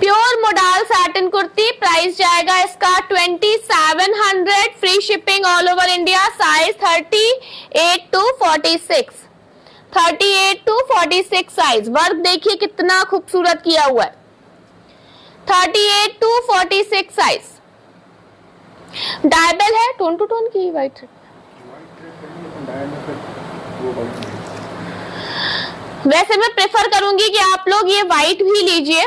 S1: pure modal satin kurti, price जाएगा इसका 2700, free shipping all over India, size 38 to 46, 38 to 46 size. Work देखिए कितना खूबसूरत किया हुआ है, 38 to 46 साइज। डायबल है, टोन टू टोन की व्हाइट थ्रेड, वैसे मैं प्रेफर करूंगी कि आप लोग ये व्हाइट भी लीजिए,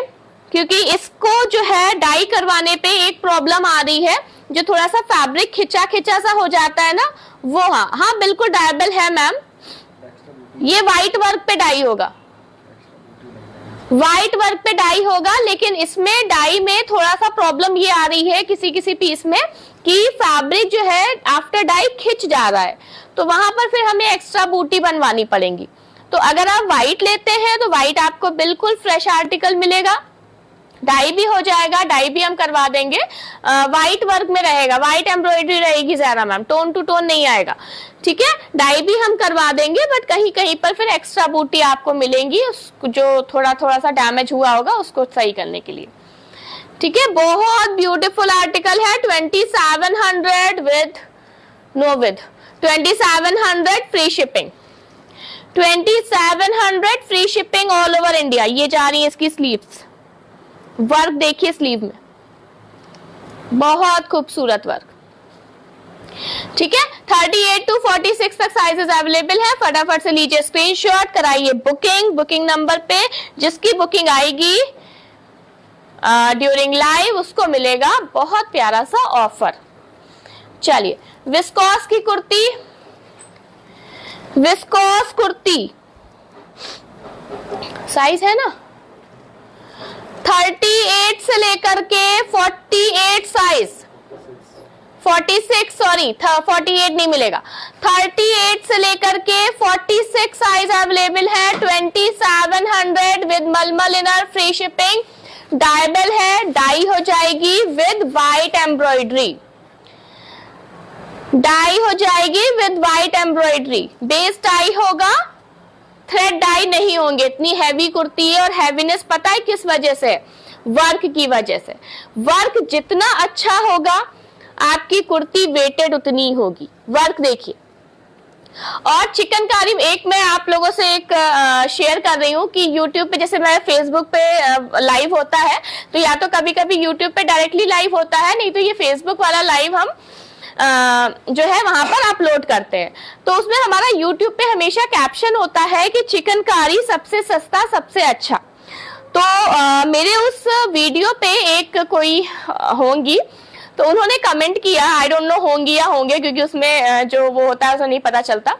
S1: क्योंकि इसको जो है डाई करवाने पे एक प्रॉब्लम आ रही है, जो थोड़ा सा फैब्रिक खिंचा खिंचा सा हो जाता है ना वो। हाँ बिल्कुल डायबल है मैम, ये व्हाइट वर्क पे डाई होगा, व्हाइट वर्क पे डाई होगा, लेकिन इसमें डाई में थोड़ा सा प्रॉब्लम ये आ रही है किसी किसी पीस में कि फैब्रिक जो है आफ्टर डाई खिंच जा रहा है, तो वहां पर फिर हमें एक्स्ट्रा बूटी बनवानी पड़ेगी। तो अगर आप व्हाइट लेते हैं तो व्हाइट आपको बिल्कुल फ्रेश आर्टिकल मिलेगा, डाई भी हो जाएगा, डाई भी हम करवा देंगे, व्हाइट वर्क में रहेगा, व्हाइट एम्ब्रॉयडरी रहेगी ज़्यादा मैम, टोन टू टोन नहीं आएगा। ठीक है, डाई भी हम करवा देंगे, बट कहीं कहीं पर फिर एक्स्ट्रा बूटी आपको मिलेंगी, जो थोड़ा थोड़ा सा डैमेज हुआ होगा उसको सही करने के लिए। ठीक है, बहुत ब्यूटीफुल आर्टिकल है, 2700 with know with, 2700 free shipping, 2700 free shipping all over India. ये जा रही है इसकी स्लीव्स, वर्क देखिए स्लीव में, बहुत खूबसूरत वर्क। ठीक है, 38 to 46 तक साइजेस अवेलेबल है, फटाफट से लीजिए स्क्रीनशॉट, कराइए बुकिंग। बुकिंग नंबर पे जिसकी बुकिंग आएगी ड्यूरिंग लाइव उसको मिलेगा बहुत प्यारा सा ऑफर। चलिए विस्कोस की कुर्ती, विस्कोस कुर्ती, साइज है ना 38 से लेकर के 48 साइज, 46 सॉरी 48 नहीं मिलेगा, 38 से लेकर के 46 साइज अवेलेबल है, 2700 विद मलमल इनर, फ्री शिपिंग, डायबल है, डाई हो जाएगी विद वाइट एम्ब्रॉयडरी, डाई हो जाएगी with white embroidery. Base dye होगा, थ्रेड डाई नहीं होंगे। इतनी हैवी कुर्ती है और हैवीनेस पता है किस वजह से? वर्क की वजह से। वर्क जितना अच्छा होगा आपकी कुर्ती वेटेड उतनी होगी। वर्क देखिए। और चिकनकारी एक मैं आप लोगों से एक शेयर कर रही हूँ कि YouTube पे, जैसे मैं Facebook पे लाइव होता है तो या तो कभी कभी YouTube पे डायरेक्टली लाइव होता है, नहीं तो ये Facebook वाला लाइव हम जो है वहां पर अपलोड करते हैं। तो उसमें हमारा YouTube पे हमेशा कैप्शन होता है कि चिकनकारी सबसे सस्ता सबसे अच्छा। तो मेरे उस वीडियो पे एक कोई होंगी, तो उन्होंने कमेंट किया, आई डोंट नो होंगी या होंगे क्योंकि उसमें जो वो होता है उसे नहीं पता चलता।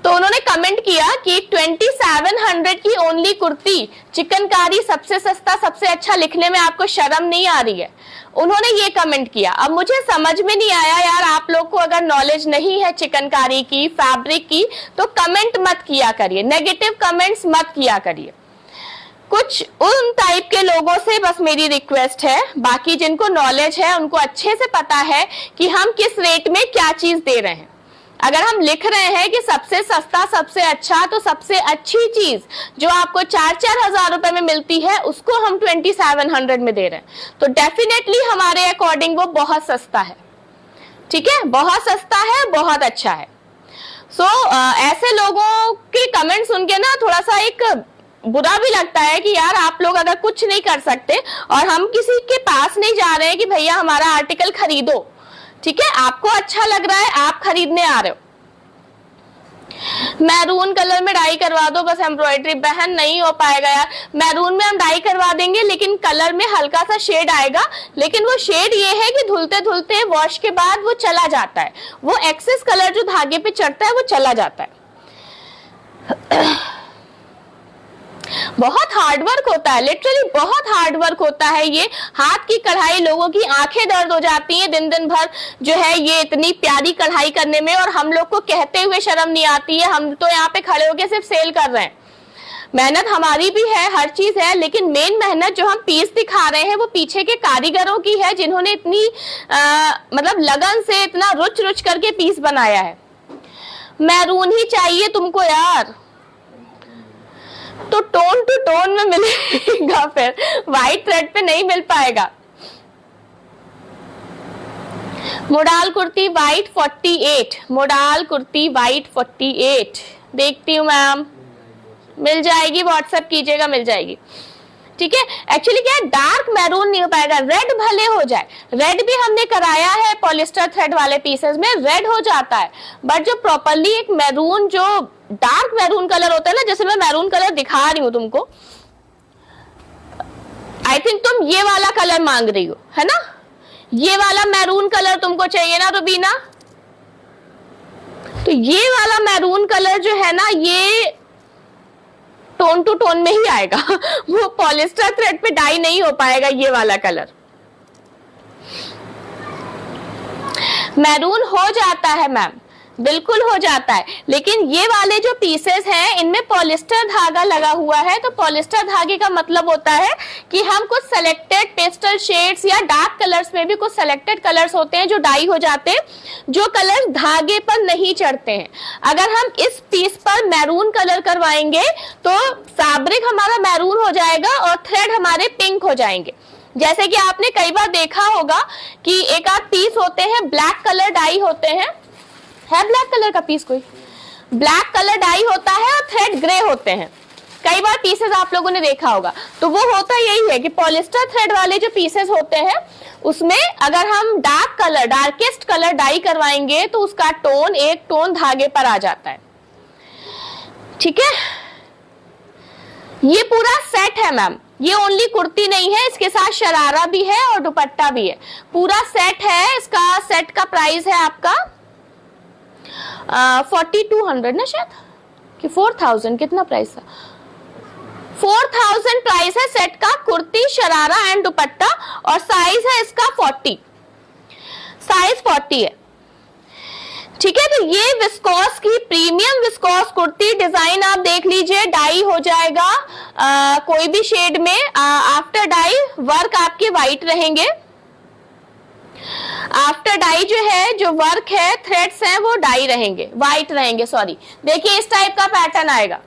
S1: तो उन्होंने कमेंट किया कि 2700 की ओनली कुर्ती चिकनकारी सबसे सस्ता सबसे अच्छा लिखने में आपको शर्म नहीं आ रही है? उन्होंने ये कमेंट किया। अब मुझे समझ में नहीं आया यार, आप लोग को अगर नॉलेज नहीं है चिकनकारी की, फैब्रिक की, तो कमेंट मत किया करिए, नेगेटिव कमेंट्स मत किया करिए। कुछ उन टाइप के लोगों से बस मेरी रिक्वेस्ट है, बाकी जिनको नॉलेज है उनको अच्छे से पता है कि हम किस रेट में क्या चीज दे रहे हैं। अगर हम लिख रहे हैं कि सबसे सस्ता सबसे अच्छा, तो सबसे अच्छी चीज जो आपको 4-4 हजार रुपए में मिलती है उसको हम 2700 में दे रहे हैं, तो डेफिनेटली हमारे अकॉर्डिंग वो बहुत सस्ता है। ठीक है, बहुत सस्ता है, बहुत अच्छा है। ऐसे लोगों के कमेंट सुन के ना थोड़ा सा एक बुरा भी लगता है कि यार आप लोग अगर कुछ नहीं कर सकते और हम किसी के पास नहीं जा रहे हैं कि भैया हमारा आर्टिकल खरीदो, ठीक है, आपको अच्छा लग रहा है, आप खरीदने आ रहे हो, मैरून कलर में डाई करवा दो बस एम्ब्रॉयडरी। बहन नहीं हो पाएगा यार, मैरून में हम डाई करवा देंगे लेकिन कलर में हल्का सा शेड आएगा, लेकिन वो शेड ये है कि धुलते धुलते वॉश के बाद वो चला जाता है, वो एक्सेस कलर जो धागे पे चढ़ता है वो चला जाता है। बहुत हार्ड वर्क होता है, लिटरली बहुत हार्ड वर्क होता है। ये हाथ की कढ़ाई, लोगों की आंखें दर्द हो जाती हैं दिन दिन भर जो है ये इतनी प्यारी कढ़ाई करने में, और हम लोग को कहते हुए शर्म नहीं आती है। हम तो यहाँ पे खड़े होके सिर्फ सेल कर रहे हैं। मेहनत हमारी भी है, हर चीज है, लेकिन मेन मेहनत जो हम पीस दिखा रहे हैं वो पीछे के कारीगरों की है, जिन्होंने इतनी मतलब लगन से इतना रुच रुच करके पीस बनाया है। मैरून ही चाहिए तुमको यार, तो टोन टू टोन में मिलेगा, फिर व्हाइट थ्रेड पे नहीं मिल पाएगा। Modal kurti white 48, modal kurti white 48 देखती हूँ मैम, मिल जाएगी, व्हाट्सएप कीजिएगा, मिल जाएगी। ठीक है, एक्चुअली क्या है, डार्क मैरून नहीं हो पाएगा, रेड भले हो जाए, रेड भी हमने कराया है पॉलिस्टर थ्रेड वाले पीसेस में, रेड हो जाता है, बट जो प्रॉपरली एक मैरून, जो डार्क मैरून कलर होता है ना, जैसे मैं मैरून कलर दिखा रही हूँ तुमको, आई थिंक तुम ये वाला कलर मांग रही हो, है ना, ये वाला मैरून कलर तुमको चाहिए ना रुबीना, तो ये वाला मैरून कलर जो है ना, ये टोन टू टोन में ही आएगा, वो पॉलिस्टर थ्रेड पे डाई नहीं हो पाएगा। ये वाला कलर मैरून हो जाता है मैम, बिल्कुल हो जाता है, लेकिन ये वाले जो पीसेस हैं इनमें पॉलिस्टर धागा लगा हुआ है, तो पॉलिस्टर धागे का मतलब होता है कि हम कुछ सेलेक्टेड पेस्टल शेड्स या डार्क कलर्स में भी कुछ सेलेक्टेड कलर्स होते हैं जो डाई हो जाते हैं, जो कलर धागे पर नहीं चढ़ते हैं। अगर हम इस पीस पर मैरून कलर करवाएंगे तो फैब्रिक हमारा मैरून हो जाएगा और थ्रेड हमारे पिंक हो जाएंगे। जैसे कि आपने कई बार देखा होगा कि एक आध पीस होते हैं ब्लैक कलर डाई होते हैं, है ब्लैक कलर का पीस, कोई ब्लैक कलर डाई होता है और थ्रेड ग्रे होते हैं, कई बार पीसेस आप लोगों ने देखा होगा। तो वो होता यही है कि पॉलिस्टर थ्रेड वाले जो पीसेस होते हैं उसमें अगर हम dark colour, darkest colour dye करवाएंगे तो उसका टोन एक टोन धागे पर आ जाता है। ठीक है, ये पूरा सेट है मैम, ये ओनली कुर्ती नहीं है, इसके साथ शरारा भी है और दुपट्टा भी है, पूरा सेट है। इसका सेट का प्राइस है आपका 4200 ना शायद, कि 4000, कितना प्राइस था, 4000 प्राइस है सेट का, कुर्ती शरारा एंड दुपट्टा, और साइज है इसका 40, साइज 40 है। ठीक है, तो ये विस्कोस की प्रीमियम विस्कोस कुर्ती डिजाइन आप देख लीजिए, डाई हो जाएगा कोई भी शेड में, आफ्टर डाई वर्क आपके व्हाइट रहेंगे, आफ्टर डाई जो है, जो वर्क है, थ्रेड्स हैं वो डाई रहेंगे, व्हाइट रहेंगे, सॉरी। देखिए इस टाइप का पैटर्न आएगा,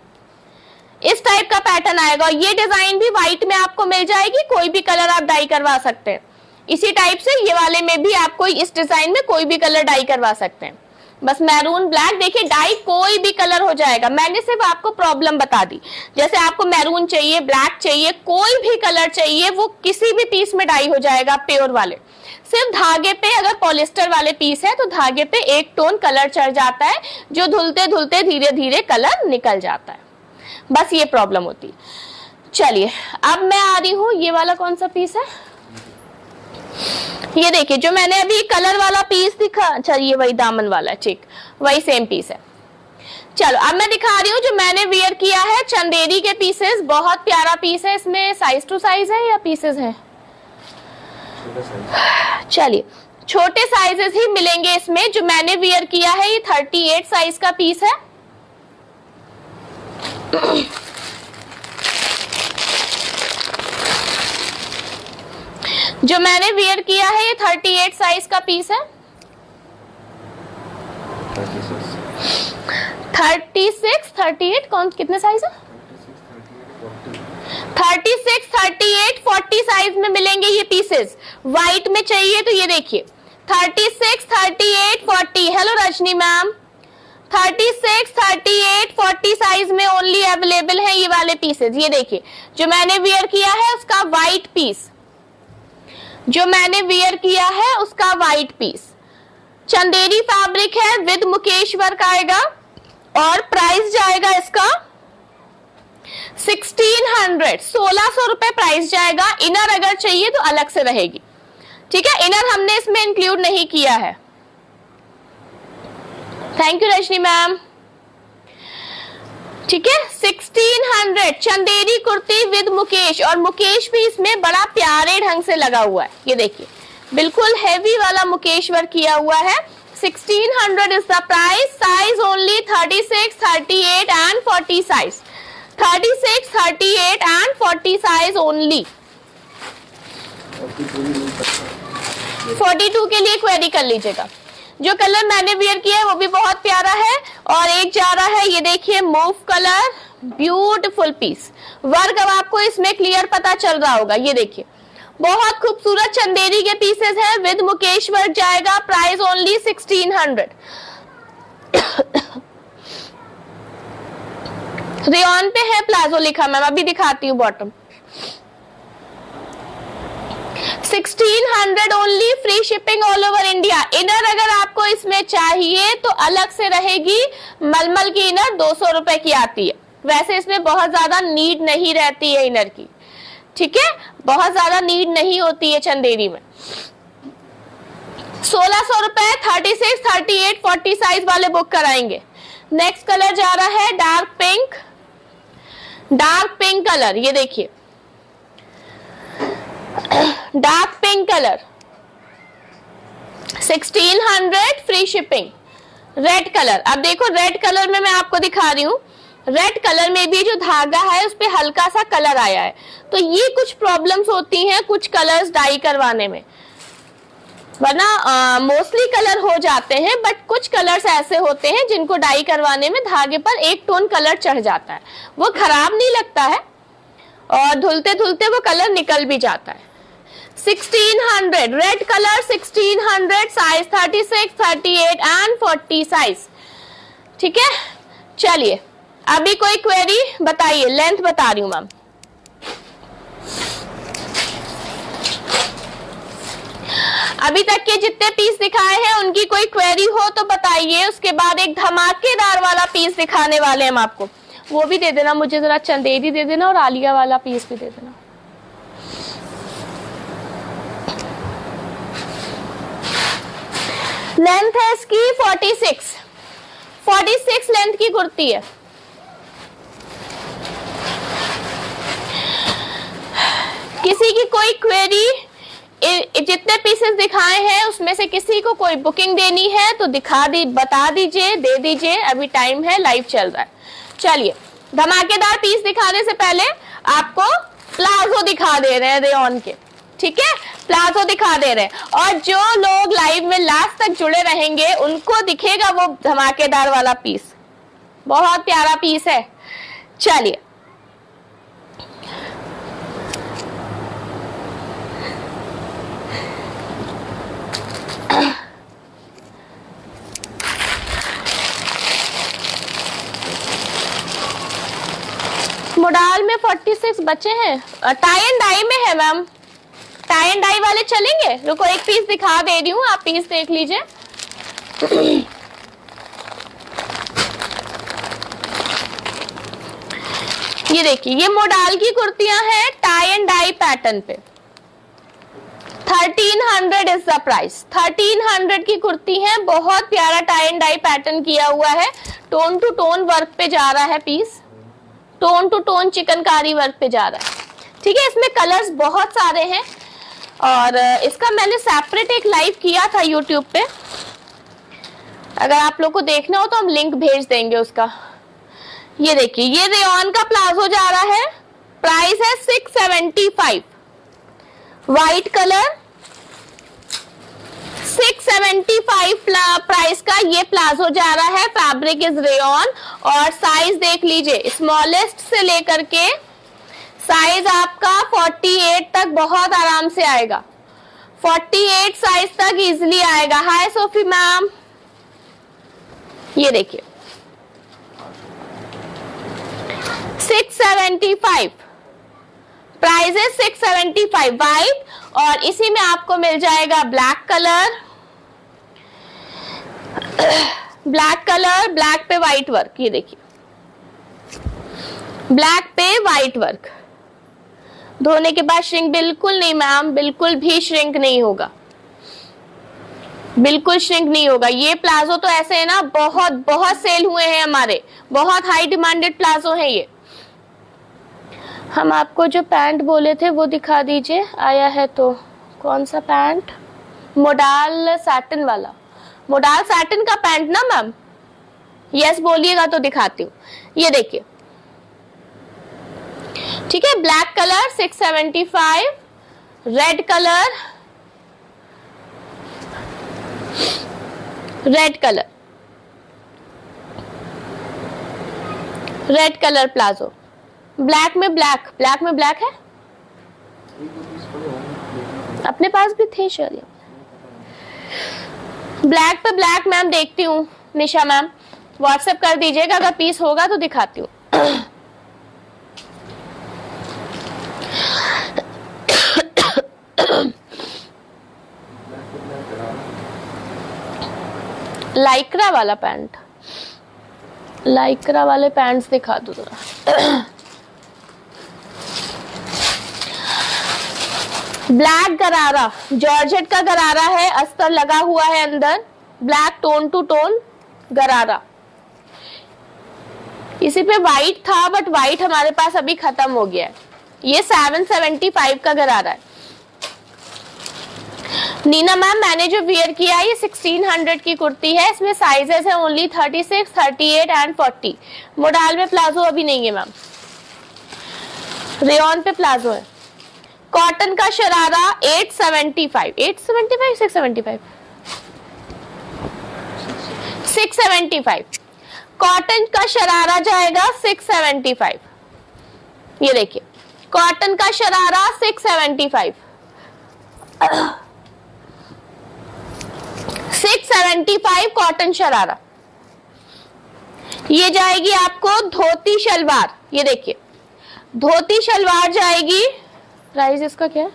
S1: इस टाइप का पैटर्न आएगा, और ये डिजाइन भी व्हाइट में आपको मिल जाएगी, कोई भी कलर आप डाई करवा सकते हैं। इसी टाइप से ये वाले में भी आपको इस डिजाइन में कोई भी कलर डाई करवा सकते हैं, बस मैरून ब्लैक। देखिए डाई कोई भी कलर हो जाएगा, मैंने सिर्फ आपको प्रॉब्लम बता दी, जैसे आपको मैरून चाहिए, ब्लैक चाहिए, कोई भी कलर चाहिए, वो किसी भी पीस में डाई हो जाएगा प्योर वाले। सिर्फ धागे पे अगर पॉलिस्टर वाले पीस है तो धागे पे एक टोन कलर चढ़ जाता है, जो धुलते धुलते धीरे धीरे कलर निकल जाता है, बस ये प्रॉब्लम होती है। चलिए अब मैं आ रही हूँ, ये वाला कौन सा पीस है, ये देखिए जो मैंने अभी कलर वाला पीस दिखा, अच्छा ये वही दामन वाला है, ठीक वही सेम पीस है। चलो अब मैं दिखा रही हूँ जो मैंने वेयर किया है, चंदेरी के पीसेस, बहुत प्यारा पीस है, इसमें साइज टू साइज है या पीसेस है, चलिए छोटे साइजेस ही मिलेंगे इसमें। जो मैंने वेयर किया है ये 38 साइज का पीस है, जो मैंने वेयर किया है ये 38 साइज का पीस है, 36 38 कौन कितने साइज है, 36 38 40 साइज में मिलेंगे ये पीसेस। व्हाइट में चाहिए तो ये देखिए 36 38 40, हेलो रजनी मैम, 36 38 40 साइज में ओनली अवेलेबल है ये वाले पीसेस। ये देखिए जो मैंने वेयर किया है उसका व्हाइट पीस, जो मैंने वेयर किया है उसका व्हाइट पीस, चंदेरी फैब्रिक है, विद मुकेश वर्क आएगा, और प्राइस जाएगा इसका 1600 रुपए प्राइस जाएगा। इनर अगर चाहिए तो अलग से रहेगी, ठीक है, इनर हमने इसमें इंक्लूड नहीं किया है। थैंक यू रजनी मैम, ठीक है। 1600 चंदेरी कुर्ती विद मुकेश, और मुकेश भी इसमें बड़ा प्यारे ढंग से लगा हुआ है, ये देखिए बिल्कुल हेवी वाला मुकेश वर्क किया हुआ है। 1600 is the price, size only 36 38 and 40 size, 36 38 and 40 size only. 42 के लिए क्वेरी कर लीजिएगा। जो कलर मैंने वेयर किया है वो भी बहुत प्यारा है, और एक जा रहा है ये देखिए mauve colour, beautiful piece, work अब आपको इसमें क्लियर पता चल रहा होगा। ये देखिए बहुत खूबसूरत चंदेरी के पीसेस हैं, विद मुकेश वर्क जाएगा, प्राइस ओनली 1600। रेयॉन पे है, प्लाजो लिखा मैम, अभी दिखाती हूँ bottom. 1600 only, free shipping all over India. Inner अगर आपको इसमें चाहिए तो अलग से रहेगी, मलमल की इनर 200 रुपए की आती है, वैसे इसमें बहुत ज्यादा नीड नहीं रहती है इनर की, ठीक है, बहुत ज्यादा नीड नहीं होती है चंदेरी में। 1600 रुपए 36 38 40 साइज वाले बुक कराएंगे। नेक्स्ट कलर जा रहा है dark pink, dark pink colour, ये देखिए dark pink colour 1600 free shipping. Red colour, अब देखो रेड कलर में मैं आपको दिखा रही हूँ, रेड कलर में भी जो धागा है उस पे हल्का सा कलर आया है, तो ये कुछ प्रॉब्लम्स होती हैं कुछ कलर्स डाई करवाने में, वरना मोस्टली कलर हो जाते हैं, बट कुछ कलर्स ऐसे होते हैं जिनको डाई करवाने में धागे पर एक टोन कलर चढ़ जाता है, वो खराब नहीं लगता है और धुलते धुलते वो कलर निकल भी जाता है। 1600 red colour, 1600 size 36 38 and 40 size, ठीक है। चलिए अभी कोई क्वेरी बताइए, लेंथ बता रही हूं मैम। अभी तक के जितने पीस दिखाए हैं उनकी कोई क्वेरी हो तो बताइए, उसके बाद एक धमाकेदार वाला पीस दिखाने वाले हैं हम आपको, वो भी दे देना मुझे, जरा चंदेरी दे देना और आलिया वाला पीस भी दे देना। लेंथ है इसकी 46 लेंथ की कुर्ती है। किसी की कोई क्वेरी, जितने पीसेस दिखाए हैं उसमें से किसी को कोई बुकिंग देनी है तो बता दीजिए, दे दीजिए, अभी टाइम है, लाइव चल रहा है। चलिए, धमाकेदार पीस दिखाने से पहले आपको प्लाजो दिखा दे रहे हैं रेयॉन के, ठीक है, प्लाजो दिखा दे रहे हैं। और जो लोग लाइव में लास्ट तक जुड़े रहेंगे उनको दिखेगा वो धमाकेदार वाला पीस, बहुत प्यारा पीस है। चलिए, मोडाल में 46 बचे हैं, टाई एंड डाई में है मैम, टाई एंड डाई वाले चलेंगे। रुको, एक पीस दिखा दे रही हूँ, आप पीस देख लीजिए। ये देखिए, ये मोडाल की कुर्तियां हैं टाई एंड डाई पैटर्न पे। 1300 इज द प्राइस। 1300 की कुर्ती है, बहुत प्यारा टाई एंड डाई पैटर्न किया हुआ है, टोन टू टोन वर्क पे जा रहा है piece, tone to tone chikankari work पे जा रहा है, ठीक है। इसमें कलर्स बहुत सारे हैं और इसका मैंने सेपरेट एक लाइव किया था यूट्यूब पे, अगर आप लोग को देखना हो तो हम लिंक भेज देंगे उसका। ये देखिए, ये रेयॉन का प्लाजो जा रहा है, प्राइस है 675, वाइट कलर, 675 प्राइस का ये प्लाजो जा रहा है। फैब्रिक इज रेयॉन और साइज देख लीजिए, स्मॉलेस्ट से लेकर के साइज आपका 48 तक बहुत आराम से आएगा, 48 साइज तक इजीली आएगा। हाय सोफी मैम, ये देखिए 675 प्राइस है, 675 वाइट, और इसी में आपको मिल जाएगा black colour, black colour, black पे व्हाइट वर्क। ये देखिए, ब्लैक पे व्हाइट वर्क। धोने के बाद श्रिंक बिल्कुल नहीं मैम, बिल्कुल भी श्रिंक नहीं होगा, बिल्कुल श्रिंक नहीं होगा। ये प्लाजो तो ऐसे है ना, बहुत बहुत सेल हुए हैं हमारे, बहुत हाई डिमांडेड प्लाजो है ये। हम आपको जो पैंट बोले थे वो दिखा दीजिए, आया है तो। कौन सा पैंट? मोडाल सैटिन वाला, मोडाल सैटिन का पैंट ना मैम? यस बोलिएगा तो दिखाती हूँ। ये देखिए, ठीक है, black colour 675, red colour, red colour, red colour palazzo, black में ब्लैक, ब्लैक में ब्लैक है, अपने पास भी थे शायद। ब्लैक पे ब्लैक मैम देखती हूँ, निशा मैम व्हाट्सएप कर दीजिएगा, अगर पीस होगा तो दिखाती हूँ। लाइक्रा वाला पैंट, लाइक्रा वाले पैंट्स दिखा दो जरा। ब्लैक गरारा, जॉर्जेट का गरारा है, अस्तर लगा हुआ है अंदर, ब्लैक टोन टू टोन गरारा। इसी पे व्हाइट था बट व्हाइट हमारे पास अभी खत्म हो गया है। ये 775 का गरारा है। नीना मैम मैंने जो वियर किया है ये 1600 की कुर्ती है, इसमें साइजेस है ओनली 36, 38 एंड 40। मोडाल में प्लाजो अभी नहीं है मैम, रेयॉन पे प्लाजो है। कॉटन का शरारा 875, 875, 675, 675 कॉटन का शरारा जाएगा 675। ये देखिए, कॉटन का शरारा 675, 675 कॉटन शरारा। ये जाएगी आपको धोती शलवार, ये देखिए धोती शलवार जाएगी, प्राइस इसका क्या है?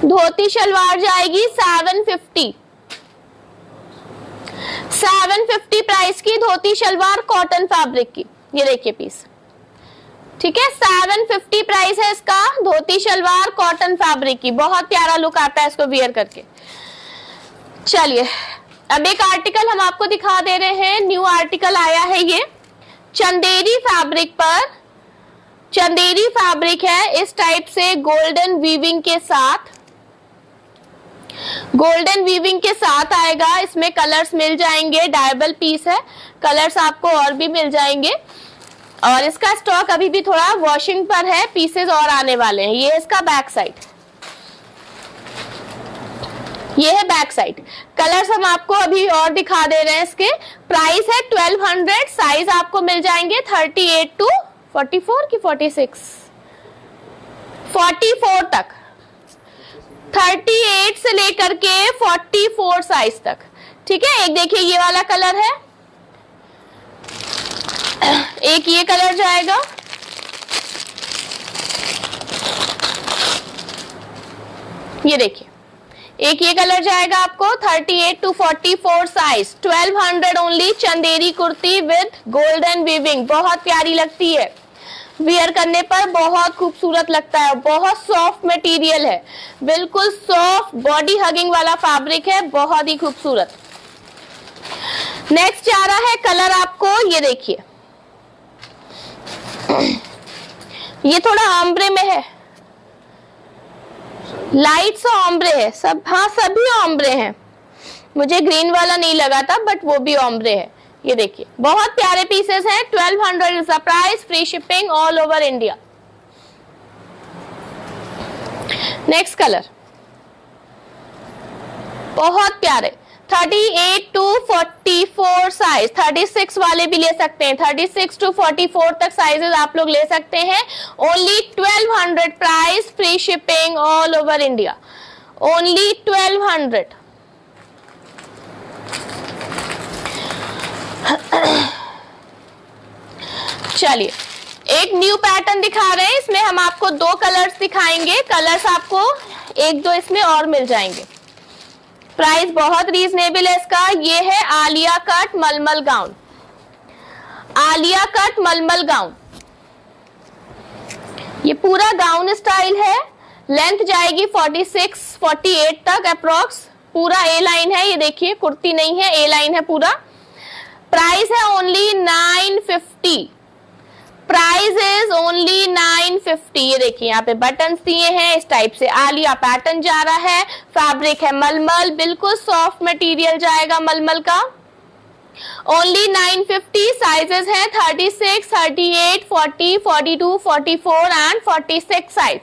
S1: धोती शलवार जाएगी 750, 750 प्राइस की धोती शलवार कॉटन फैब्रिक की। ये देखिए पीस, ठीक है, 750 प्राइस है इसका, धोती शलवार कॉटन फैब्रिक की। बहुत प्यारा लुक आता है इसको वियर करके। चलिए, अब एक आर्टिकल हम आपको दिखा दे रहे हैं, न्यू आर्टिकल आया है, ये चंदेरी फैब्रिक पर चंदेरी फैब्रिक है, इस टाइप से गोल्डन वीविंग के साथ, गोल्डन वीविंग के साथ आएगा। इसमें कलर्स मिल जाएंगे, डायबल पीस है, कलर्स आपको और भी मिल जाएंगे। और इसका स्टॉक अभी भी थोड़ा वॉशिंग पर है, पीसेस और आने वाले हैं। ये इसका बैक साइड, ये है बैक साइड। कलर्स हम आपको अभी और दिखा दे रहे हैं। इसके प्राइस है 1200। साइज आपको मिल जाएंगे 38 to 44 की 46, 44 तक, 38 से लेकर के 44 साइज तक। ठीक है, एक देखिए ये वाला कलर है, एक ये कलर जाएगा, ये देखिए एक ये कलर जाएगा आपको 38 to 44 size, 1200 only. Chanderi kurti with golden weaving, बहुत प्यारी लगती है, वियर करने पर बहुत खूबसूरत लगता है। बहुत सॉफ्ट मटेरियल है, बिल्कुल सॉफ्ट बॉडी हगिंग वाला फैब्रिक है, बहुत ही खूबसूरत। नेक्स्ट आ रहा है कलर आपको, ये देखिए ये थोड़ा ऑम्ब्रे में है, लाइट सा ऑम्ब्रे है सब, हाँ सभी ऑम्ब्रे हैं, मुझे ग्रीन वाला नहीं लगा था बट वो भी ऑम्ब्रे है। ये देखिए बहुत प्यारे पीसेस हैं, 1200 is the price, free shipping all over India. Next colour बहुत प्यारे, 38 to 44 साइज, 36 वाले भी ले सकते हैं, 36 to 44 तक साइजेस आप लोग ले सकते हैं। Only 1200 price, free shipping all over India, only 1200। चलिए एक न्यू पैटर्न दिखा रहे हैं, इसमें हम आपको 2 कलर्स दिखाएंगे। कलर्स आपको 1-2 इसमें और मिल जाएंगे। प्राइस बहुत रीजनेबल है इसका। ये है आलिया कट मलमल गाउन, आलिया कट मलमल गाउन, ये पूरा गाउन स्टाइल है। लेंथ जाएगी 46-48 तक अप्रोक्स, पूरा ए लाइन है। ये देखिए कुर्ती नहीं है, ए लाइन है पूरा। प्राइस है ओनली 950, प्राइस इज ओनली 950। ये देखिए यहाँ पे बटन्स दिए हैं, इस टाइप से आलिया पैटर्न जा रहा है। फैब्रिक है मलमल, बिल्कुल सॉफ्ट मटेरियल जाएगा मलमल का। ओनली 950। साइजेस हैं 36, 38, 40, 42, 44 एंड 46 साइज,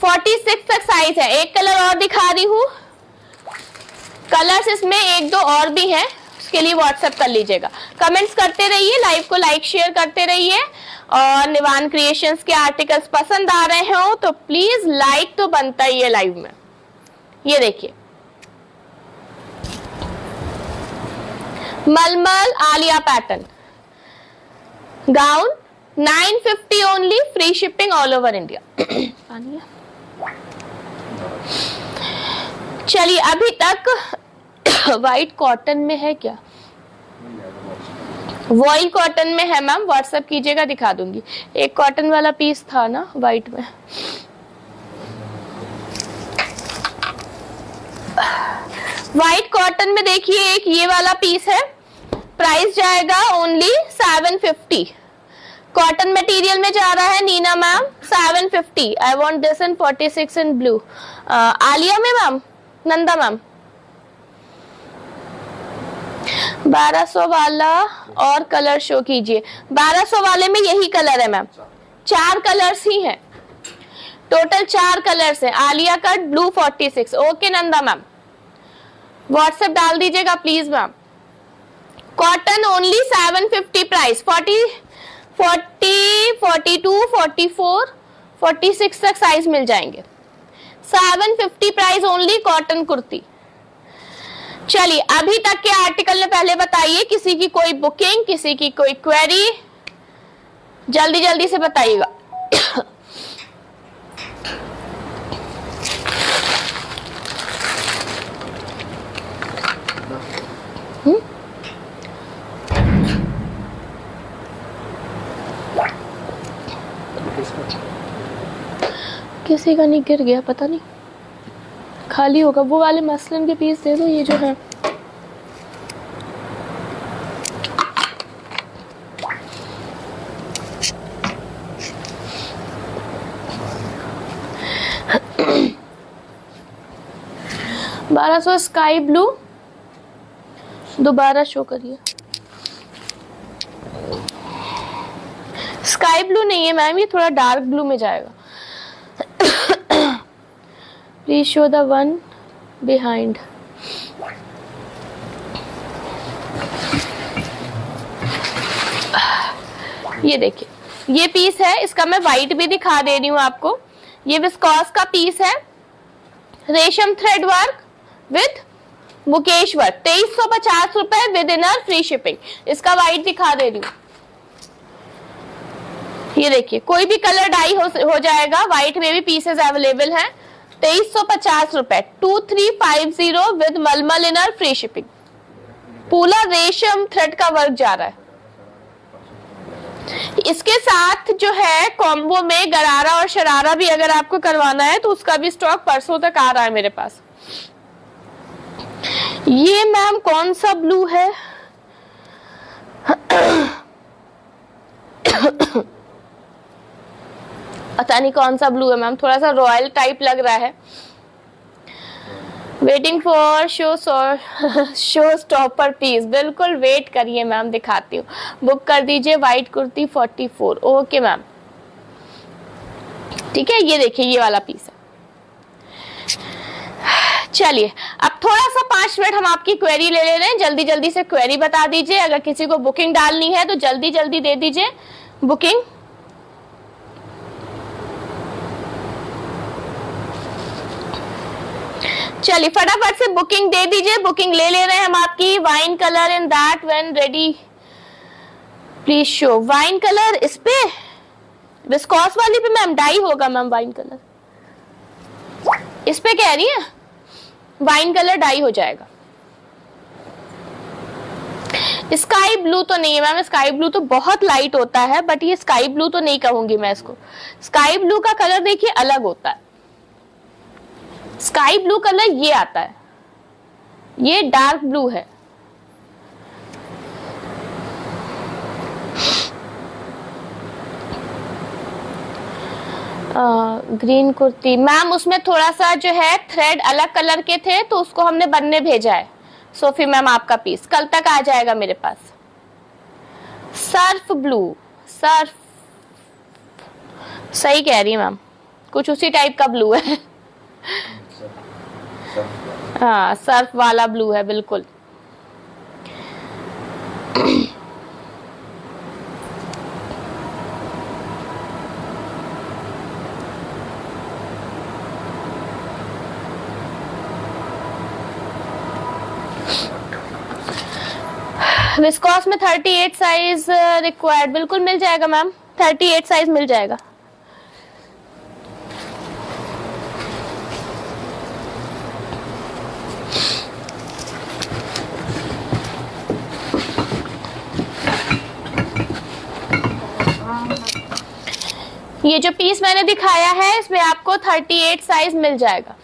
S1: 46 तक साइज है। एक कलर और दिखा रही हूँ, कलर्स इसमें 1-2 और भी हैं, के लिए व्हाट्सएप कर लीजिएगा। कमेंट्स करते रहिए, लाइव को लाइक शेयर करते रहिए। और निवान क्रिएशंस के आर्टिकल्स पसंद आ रहे हो तो प्लीज लाइक तो बनता ही है लाइव में। ये देखिए मलमल Alia pattern gown, 950 only, free shipping all over India. चलिए अभी तक व्हाइट कॉटन में है क्या? वॉइल कॉटन में है मैम, व्हाट्सएप कीजिएगा दिखा दूंगी। एक कॉटन वाला पीस था ना व्हाइट में। व्हाइट कॉटन में देखिए एक ये वाला पीस है, प्राइस जाएगा ओनली 750। कॉटन मटेरियल में जा रहा है Neena ma'am, 750। I want this in 46 in blue. Alia में मैम, नंदा मैम 1200 वाला और कलर शो कीजिए। 1200 वाले में यही कलर है मैम, 4 कलर्स ही हैं, टोटल 4 कलर्स हैं। Alia cut blue 46। Okay Nanda ma'am, WhatsApp डाल दीजिएगा please ma'am. Cotton only 750 price, 40, 42, 44, 46 तक साइज मिल जाएंगे। 750 प्राइस ओनली कॉटन कुर्ती। चलिए अभी तक के आर्टिकल में पहले बताइए, किसी की कोई बुकिंग, किसी की कोई क्वेरी, जल्दी जल्दी से बताइएगा। किसी का नहीं गिर गया, पता नहीं खाली होगा। वो वाले मसलन के पीस दे दो, ये जो है 1200 स्काई ब्लू, दोबारा शो करिए। स्काई ब्लू नहीं है मैम, ये थोड़ा डार्क ब्लू में जाएगा। Please show the one behind. ये देखिए, ये पीस है, इसका मैं वाइट भी दिखा दे रही हूँ आपको। ये विस्कॉस का पीस है, रेशम thread work with mukaish work, 2350 रुपए विद इनर फ्री शिपिंग। इसका वाइट दिखा दे रही हूँ। ये देखिए, कोई भी कलर डाई हो जाएगा, व्हाइट में भी पीसेस अवेलेबल हैं। 2350 रुपए, 2350 विद मलमल इनर फ्री शिपिंग। पूरा रेशम थ्रेड का वर्क जा रहा है। इसके साथ जो है कॉम्बो में गरारा और शरारा भी अगर आपको करवाना है तो उसका भी स्टॉक परसों तक आ रहा है मेरे पास। ये मैम कौन सा ब्लू है? पता नहीं कौन सा ब्लू है मैम, थोड़ा सा रॉयल टाइप लग रहा है। Waiting for show stopper piece. बिल्कुल वेट करिए मैम, दिखाती हूँ। बुक कर दीजिए व्हाइट कुर्ती 44। ओके मैम, ठीक है। ये देखिए, ये वाला पीस है। चलिए, अब थोड़ा सा 5 मिनट हम आपकी क्वेरी ले रहे हैं। जल्दी जल्दी से क्वेरी बता दीजिए। अगर किसी को बुकिंग डालनी है तो जल्दी जल्दी दे दीजिए बुकिंग। चलिए फटाफट से बुकिंग दे दीजिए। बुकिंग ले रहे हैं हम आपकी। Wine colour in that when ready please show. Wine colour इस पे, विस्कॉस वाली पे मैम डाई होगा मैम। वाइन कलर इस पे कह रही है, वाइन कलर डाई हो जाएगा। स्काई ब्लू तो नहीं है मैम, स्काई ब्लू तो बहुत लाइट होता है, बट ये स्काई ब्लू तो नहीं कहूंगी मैं इसको। स्काई ब्लू का कलर देखिए अलग होता है। स्काई ब्लू कलर ये आता है, ये डार्क ब्लू है। ग्रीन कुर्ती मैम, उसमें थोड़ा सा जो है थ्रेड अलग कलर के थे तो उसको हमने बनने भेजा है। सोफी मैम, आपका पीस कल तक आ जाएगा मेरे पास। सर्फ ब्लू, सर्फ, सही कह रही है मैम, कुछ उसी टाइप का ब्लू है। हाँ, सर्फ वाला ब्लू है बिल्कुल। विस्कॉस में 38 साइज रिक्वायर्ड, बिल्कुल मिल जाएगा मैम। 38 साइज मिल जाएगा। ये जो पीस मैंने दिखाया है इसमें आपको 38 साइज मिल जाएगा।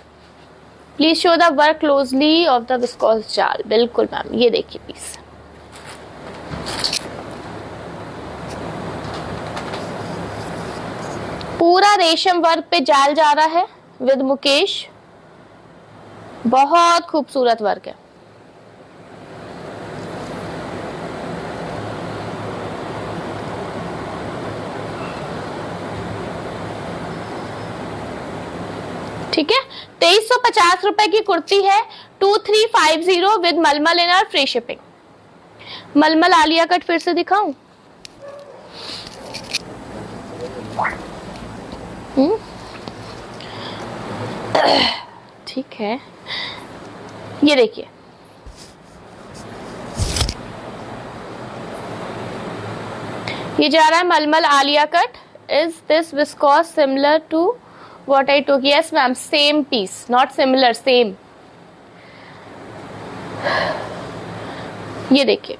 S1: Please show the work closely of the viscous जाल। बिल्कुल मैम, ये देखिए पीस। पूरा रेशम वर्क पे जाल जा रहा है विद मुकेश। बहुत खूबसूरत वर्क है। ठीक है, 2350 रुपए की कुर्ती है। 2350 विद मलमल इन और फ्री शिपिंग। मलमल आलिया कट फिर से दिखाऊं? ठीक है, ये देखिए, ये जा रहा है मलमल Alia cut. Is this viscose similar to what I took? Yes ma'am, same piece, not similar, same. ये देखिए,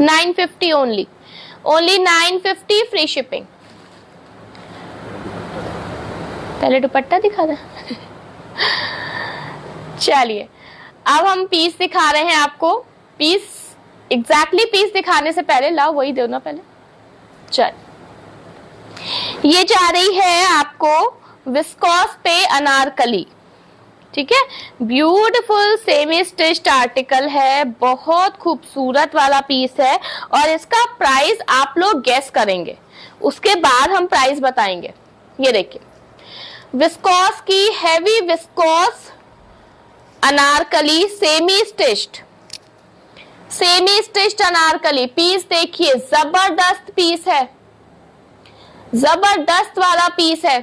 S1: $950 ओनली, ओनली 950 फ्री शिपिंग। पहले दुपट्टा दिखा दे। चलिए, अब हम पीस दिखा रहे हैं आपको। पीस एग्जैक्टली पीस दिखाने से पहले लाओ वही दो ना पहले। चल, ये जा रही है आपको विस्कोस पे अनारकली, ठीक है। ब्यूटीफुल सेमी स्टिच्ड आर्टिकल है, बहुत खूबसूरत वाला पीस है और इसका प्राइस आप लोग गेस करेंगे, उसके बाद हम प्राइस बताएंगे। ये देखिए विस्कोस की heavy viscose Anarkali semi stitched Anarkali piece देखिए, जबरदस्त पीस है, जबरदस्त वाला पीस है।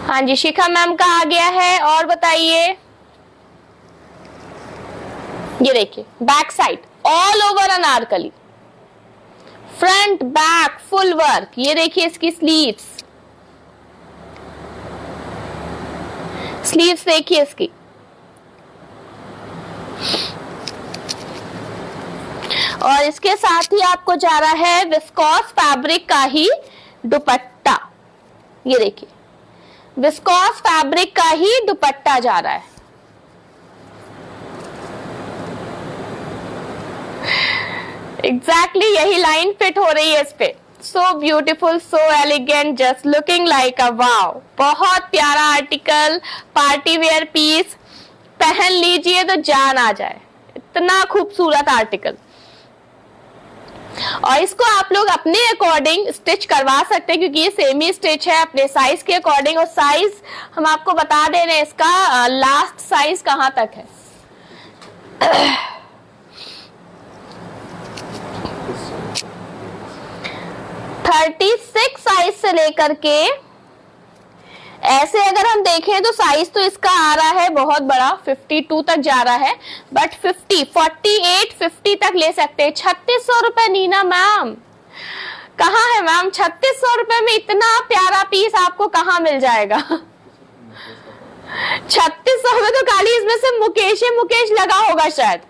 S1: हाँ जी, शिखा मैम का आ गया है। और बताइए, ये देखिए back side all over Anarkali, front back full work. ये देखिए इसकी स्लीव्स देखिए इसकी, और इसके साथ ही आपको जा रहा है विस्कोस फैब्रिक का ही दुपट्टा। ये देखिए विस्कोस फैब्रिक का ही दुपट्टा जा रहा है। एग्जैक्टली यही लाइन फिट हो रही है इस पे। So beautiful, so elegant, just looking like a wow. बहुत प्यारा आर्टिकल, पार्टी वेयर पीस, पहन लीजिए तो जान आ जाए, इतना खूबसूरत आर्टिकल। और इसको आप लोग अपने अकॉर्डिंग स्टिच करवा सकते हैं क्योंकि ये सेमी स्टिच है, अपने साइज के अकॉर्डिंग। और साइज हम आपको बता दे रहे हैं, इसका लास्ट साइज कहां तक है। 36 साइज से लेकर के ऐसे अगर हम देखें तो साइज तो इसका आ रहा है बहुत बड़ा, 52 तक जा रहा है, बट 50, 48, 50 तक ले सकते हैं। 3600 रुपए नीना मैम, कहाँ है मैम? 3600 रुपए में इतना प्यारा पीस आपको कहाँ मिल जाएगा? 3600 में तो खाली इसमें से मुकेश लगा होगा शायद।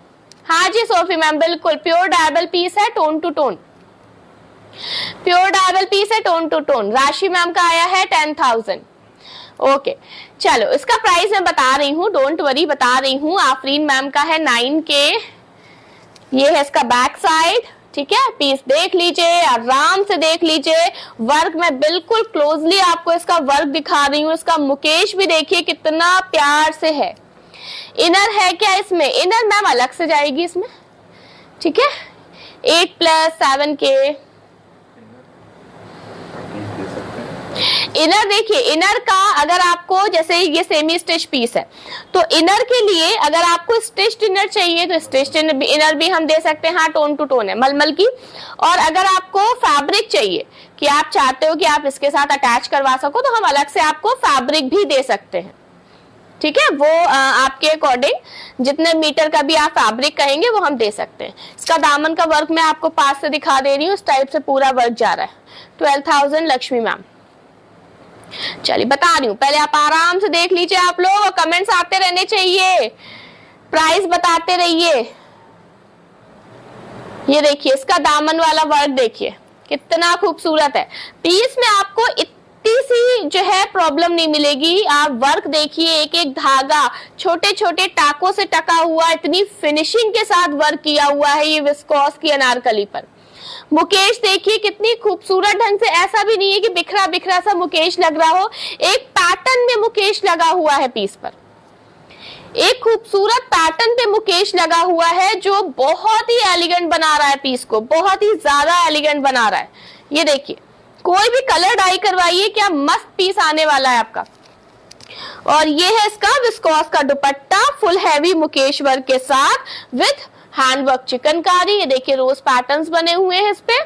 S1: हाँ जी सोफी मैम, बिल्कुल प्योर डायबल पीस है, tone to tone pure dyeable piece है, tone to tone. Rashi ma'am का आया है 10,000। ओके चलो, इसका प्राइस मैं बता रही हूँ, डोंट वरी, बता रही हूँ। आफरीन मैम का है 9K। ये है इसका बैक साइड, ठीक है। पीस देख लीजिए, आराम से देख लीजिए। वर्क मैं बिल्कुल क्लोजली आपको इसका वर्क दिखा रही हूँ। इसका मुकेश भी देखिए कितना प्यार से है। इनर है क्या इसमें? इनर मैम अलग से जाएगी इसमें, ठीक है। 8+7K inner. देखिए इनर का अगर आपको, जैसे ये सेमी स्टिच पीस है तो इनर के लिए अगर आपको स्टिच्ड इनर चाहिए तो स्टिच्ड इनर भी हम दे सकते हैं। हाँ, टोन टू टोन है मलमल की। और अगर आपको फैब्रिक चाहिए कि आप चाहते हो कि आप इसके साथ अटैच करवा सको तो हम अलग से आपको फैब्रिक भी दे सकते हैं, ठीक है। वो आपके अकॉर्डिंग जितने मीटर का भी आप फैब्रिक कहेंगे वो हम दे सकते हैं। इसका दामन का वर्क मैं आपको पास से दिखा दे रही हूँ, इस टाइप से पूरा वर्क जा रहा है। 12,000 लक्ष्मी मैम। चलिए बता रही हूँ, पहले आप आराम से देख लीजिए आप लोग, और कमेंट्स आते रहने चाहिए, प्राइस बताते रहिए। ये देखिए इसका दामन वाला वर्क देखिए कितना खूबसूरत है। पीस में आपको इतनी सी जो है प्रॉब्लम नहीं मिलेगी। आप वर्क देखिए, एक एक धागा छोटे छोटे टाकों से टका हुआ, इतनी फिनिशिंग के साथ वर्क किया हुआ है ये विस्कोस की अनारकली पर। मुकेश देखिए कितनी खूबसूरत ढंग से, ऐसा भी नहीं है कि बिखरा बिखरा सा मुकेश लग रहा हो, एक पैटर्न में मुकेश लगा हुआ है पीस पर। एक खूबसूरत पैटर्न पे मुकेश लगा हुआ है जो बहुत ही एलिगेंट बना रहा है पीस को, बहुत ही ज्यादा एलिगेंट बना रहा है। ये देखिए, कोई भी कलर डाई करवाइए, क्या मस्त पीस आने वाला है आपका। और ये है इसका विस्कोस का दुपट्टा, फुल हैवी मुकेश वर्क के साथ विद हैंडवर्क चिकनकारी। ये देखिए रोज पैटर्न्स बने हुए हैं इस पे।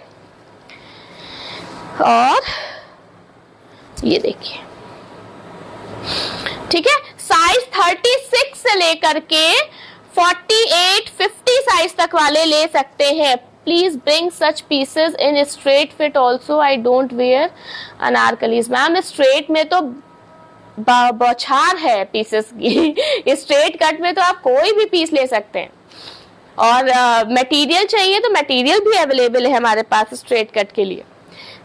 S1: और ये देखिए, ठीक है। साइज 36 से लेकर के 48, 50 साइज तक वाले ले सकते हैं। Please bring such pieces in straight fit also, I don't wear Anarkalis. Ma'am straight में तो बौछार है पीसेस की। स्ट्रेट कट में तो आप कोई भी पीस ले सकते हैं। और मटेरियल चाहिए तो मटेरियल भी अवेलेबल है हमारे पास स्ट्रेट कट के लिए।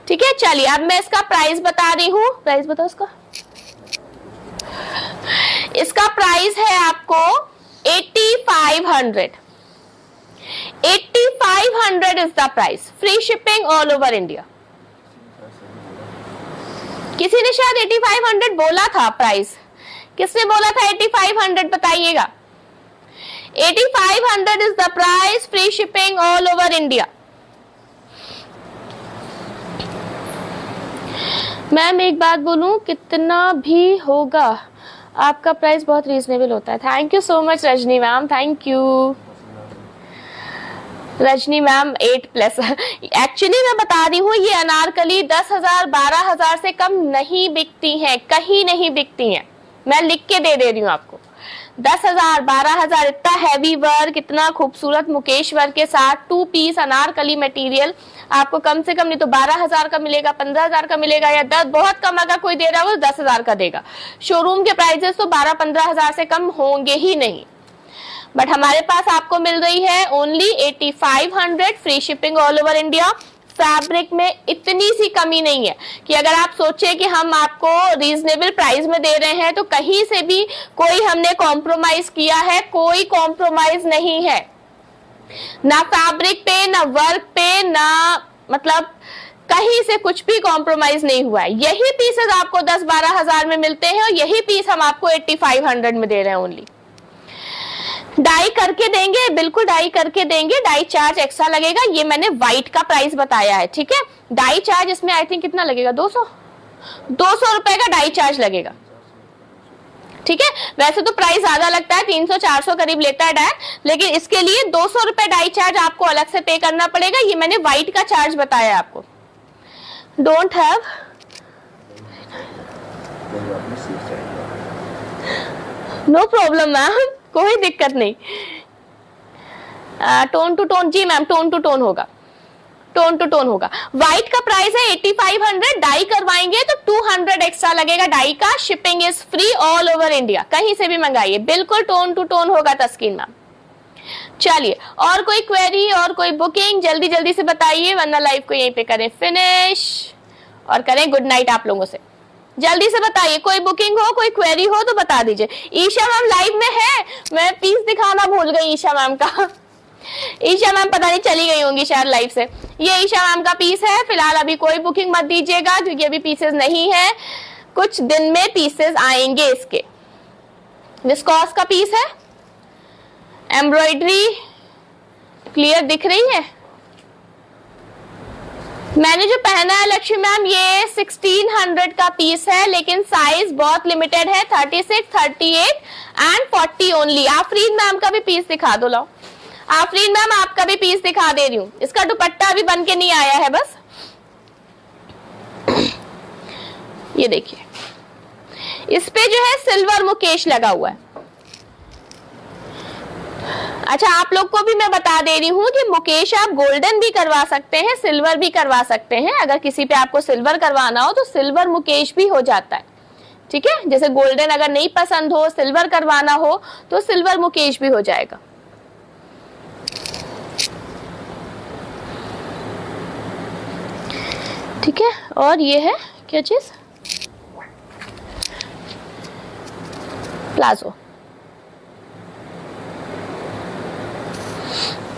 S1: ठीक है, चलिए अब मैं इसका प्राइस बता रही हूँ। प्राइस बताओ इसका। इसका प्राइस है आपको 8500। 8500 is the price, free shipping all over India. किसी ने शायद 8500 बोला था प्राइस, किसने बोला था 8500 बताइएगा। 8500 is the price, free shipping all over India. Ma'am एक बात बोलूं, कितना भी होगा आपका प्राइस बहुत रीजनेबल होता है। Thank you so much Rajni ma'am, thank you Rajni ma'am. 8+ actually मैं बता रही हूँ, ये अनारकली 10,000 12,000 से कम नहीं बिकती हैं, कहीं नहीं बिकती हैं। मैं लिख के दे रही हूँ आपको। 10,000 12,000 इतना हैवी वर्क, इतना खूबसूरत मुकेश वर्क के साथ 2 पीस अनारकली मटेरियल आपको कम से कम नहीं तो 12,000 का मिलेगा, 15,000 का मिलेगा, या 10 बहुत कम अगर कोई दे रहा है वो 10,000 का देगा। शोरूम के प्राइसेस तो 12-15,000 से कम होंगे ही नहीं, बट हमारे पास आपको मिल रही है only 8500, free shipping all over India. Fabric में इतनी सी कमी नहीं है कि अगर आप सोचे कि हम आपको रीजनेबल प्राइस में दे रहे हैं तो कहीं से भी कोई हमने कॉम्प्रोमाइज किया है, कोई कॉम्प्रोमाइज नहीं है, ना फैब्रिक पे, ना वर्क पे, ना मतलब कहीं से कुछ भी कॉम्प्रोमाइज नहीं हुआ है। यही पीसेस आपको 10-12 हजार में मिलते हैं और यही पीस हम आपको 8500 में दे रहे हैं ओनली। डाई करके देंगे, बिल्कुल डाई करके देंगे, डाई चार्ज एक्स्ट्रा लगेगा। ये मैंने व्हाइट का प्राइस बताया है, ठीक है। डाई चार्ज इसमें आई थिंक कितना लगेगा, 200 रुपए का डाई चार्ज लगेगा, ठीक है। वैसे तो प्राइस ज्यादा लगता है, 300-400 करीब लेता है डाई, लेकिन इसके लिए 200 रुपए डाई चार्ज आपको अलग से पे करना पड़ेगा। ये मैंने व्हाइट का चार्ज बताया आपको। Don't have no problem ma'am, कोई दिक्कत नहीं। टोन टू टोन, जी मैम टोन टू टोन होगा, टोन टू टोन होगा। व्हाइट का प्राइस है 8500, डाई करवाएंगे तो 200 एक्स्ट्रा लगेगा डाई का। Shipping is free all over India, कहीं से भी मंगाइए, बिल्कुल टोन टू टोन होगा तस्कीन मैम। चलिए, और कोई क्वेरी और कोई बुकिंग जल्दी जल्दी से बताइए, वरना लाइव को यहीं पे करें फिनिश और करें गुड नाइट आप लोगों से। जल्दी से बताइए, कोई बुकिंग हो, कोई क्वेरी हो तो बता दीजिए। ईशा मैम लाइव में है, मैं पीस दिखाना भूल गई ईशा मैम का। ईशा मैम पता नहीं चली गई होंगी शायद लाइव से। ये ईशा मैम का पीस है, फिलहाल अभी कोई बुकिंग मत दीजिएगा क्योंकि अभी पीसेस नहीं है, कुछ दिन में पीसेस आएंगे इसके। विस्कॉस का पीस है, एम्ब्रॉयडरी क्लियर दिख रही है। मैंने जो पहना है लक्ष्मी मैम ये 1600 का पीस है, लेकिन साइज बहुत लिमिटेड है, 36, 38 एंड 40 ओनली। आफरीन मैम का भी पीस दिखा दो, लाओ आफरीन मैम आपका भी पीस दिखा दे रही हूँ। इसका दुपट्टा अभी बन के नहीं आया है बस। ये देखिए, इस पे जो है सिल्वर मुकेश लगा हुआ है। अच्छा, आप लोग को भी मैं बता दे रही हूँ कि मुकेश आप गोल्डन भी करवा सकते हैं, सिल्वर भी करवा सकते हैं। अगर किसी पे आपको सिल्वर करवाना हो तो सिल्वर मुकेश भी हो जाता है, ठीक है। जैसे गोल्डन अगर नहीं पसंद हो, सिल्वर करवाना हो तो सिल्वर मुकेश भी हो जाएगा। ठीक है, और ये है क्या चीज, प्लाजो।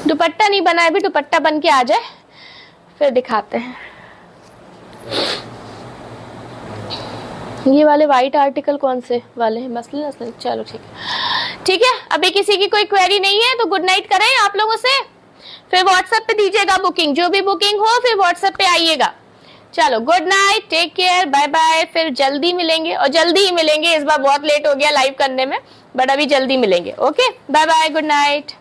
S1: दुपट्टा नहीं बना है, अभी दुपट्टा बन के आ जाए फिर दिखाते हैं। ये वाले वाइट आर्टिकल कौन से वाले हैं, मसलिन मसलिन, चलो ठीक है। ठीक है, अभी किसी की कोई क्वेरी नहीं है तो गुड नाइट करें आप लोगों से, फिर व्हाट्सएप पे दीजिएगा बुकिंग, जो भी बुकिंग हो फिर व्हाट्सएप पे आइएगा। चलो good night, take care, bye bye, फिर जल्दी मिलेंगे, और जल्दी ही मिलेंगे। इस बार बहुत लेट हो गया लाइव करने में, बट अभी जल्दी मिलेंगे। Okay, bye bye, good night.